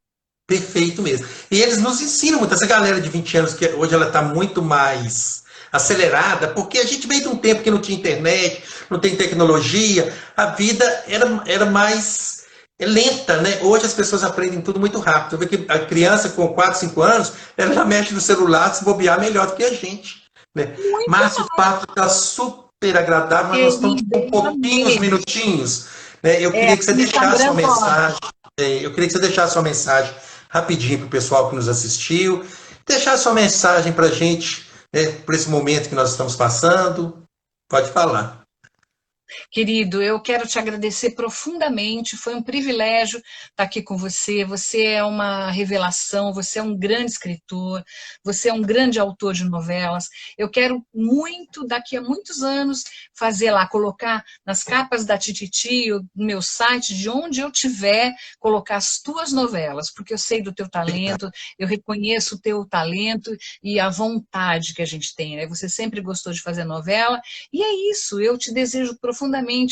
Perfeito mesmo. E eles nos ensinam muito. Essa galera de 20 anos, que hoje ela está muito mais acelerada, porque a gente veio de um tempo que não tinha internet, não tem tecnologia, a vida era mais lenta, né? Hoje as pessoas aprendem tudo muito rápido. Você vê que a criança com 4, 5 anos, ela já mexe no celular, se bobear melhor do que a gente. Né? Márcio, o papo está super agradável, mas nós estamos com pouquinhos minutinhos. Né? Eu queria que você deixasse uma mensagem. Eu queria que você deixasse uma mensagem rapidinho para o pessoal que nos assistiu, deixar sua mensagem para a gente, né, por esse momento que nós estamos passando. Pode falar. Querido, eu quero te agradecer profundamente, foi um privilégio estar aqui com você, você é uma revelação, você é um grande escritor, você é um grande autor de novelas, eu quero muito, daqui a muitos anos, fazer lá, colocar nas capas da Tititi, no meu site, de onde eu tiver, colocar as tuas novelas, porque eu sei do teu talento, eu reconheço o teu talento e a vontade que a gente tem, né? Você sempre gostou de fazer novela, e é isso, eu te desejo profundamente,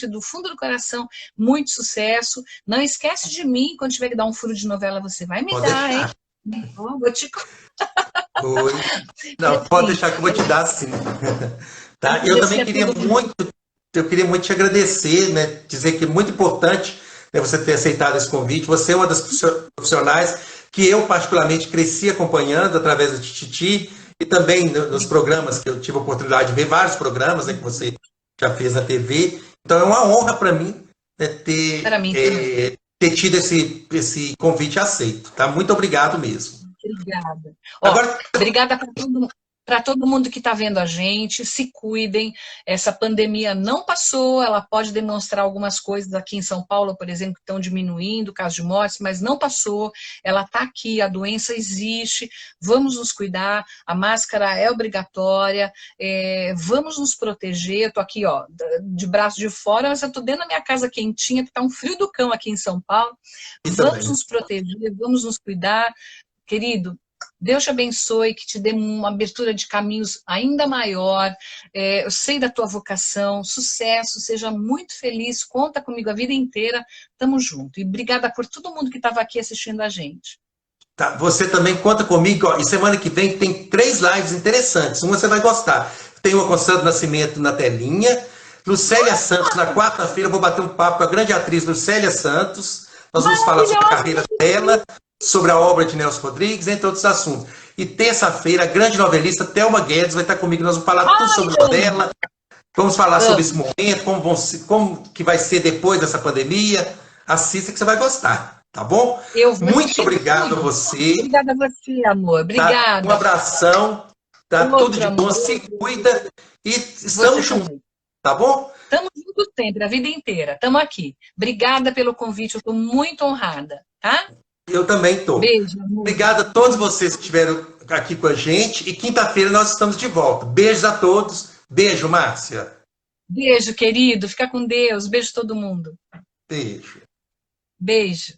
do fundo do coração, muito sucesso. Não esquece de mim, quando tiver que dar um furo de novela, você vai me dar, deixar. Hein? Vou te... Oi. Não, pode deixar que eu vou te dar sim. Tá? Eu também queria muito te agradecer, né? Dizer que é muito importante, né, você ter aceitado esse convite. Você é uma das profissionais que eu particularmente cresci acompanhando através do Tititi e também nos programas que eu tive a oportunidade de ver, vários programas, né, que você já fez na TV. Então é uma honra para mim, né, ter tido esse convite aceito. Tá? Muito obrigado mesmo. Obrigada. Agora, obrigada para todo mundo. para todo mundo que está vendo a gente, se cuidem. Essa pandemia não passou, ela pode demonstrar algumas coisas aqui em São Paulo, por exemplo, que estão diminuindo o caso de mortes, mas não passou, ela está aqui, a doença existe, vamos nos cuidar, a máscara é obrigatória, vamos nos proteger. Eu estou aqui, ó, de braço de fora, mas eu estou dentro da minha casa quentinha, que está um frio do cão aqui em São Paulo. Vamos nos proteger, vamos nos cuidar. Querido, Deus te abençoe, que te dê uma abertura de caminhos ainda maior. Eu sei da tua vocação, sucesso, seja muito feliz, conta comigo a vida inteira, tamo junto. E obrigada por todo mundo que estava aqui assistindo a gente. Tá, você também conta comigo, ó, e semana que vem tem 3 lives interessantes, uma você vai gostar. Tem uma com Santo Nascimento na telinha, Lucélia Santos, na quarta-feira, eu vou bater um papo com a grande atriz Lucélia Santos, nós vamos falar sobre a carreira dela, sobre a obra de Nelson Rodrigues, entre outros assuntos. E terça-feira, a grande novelista Thelma Guedes vai estar comigo, nós vamos falar tudo sobre novela, vamos falar sobre esse momento, como que vai ser depois dessa pandemia. Assista que você vai gostar, tá bom? Muito obrigado a você. Obrigada a você, amor. Obrigada. Tá? Um abração, tá? Tudo de bom, se cuida e estamos juntos, tá bom? Estamos juntos sempre, a vida inteira. Estamos aqui. Obrigada pelo convite, eu estou muito honrada, tá? Eu também estou. Beijo, amor. Obrigado a todos vocês que estiveram aqui com a gente. E quinta-feira nós estamos de volta. Beijos a todos. Beijo, Márcia. Beijo, querido. Fica com Deus. Beijo todo mundo. Beijo. Beijo.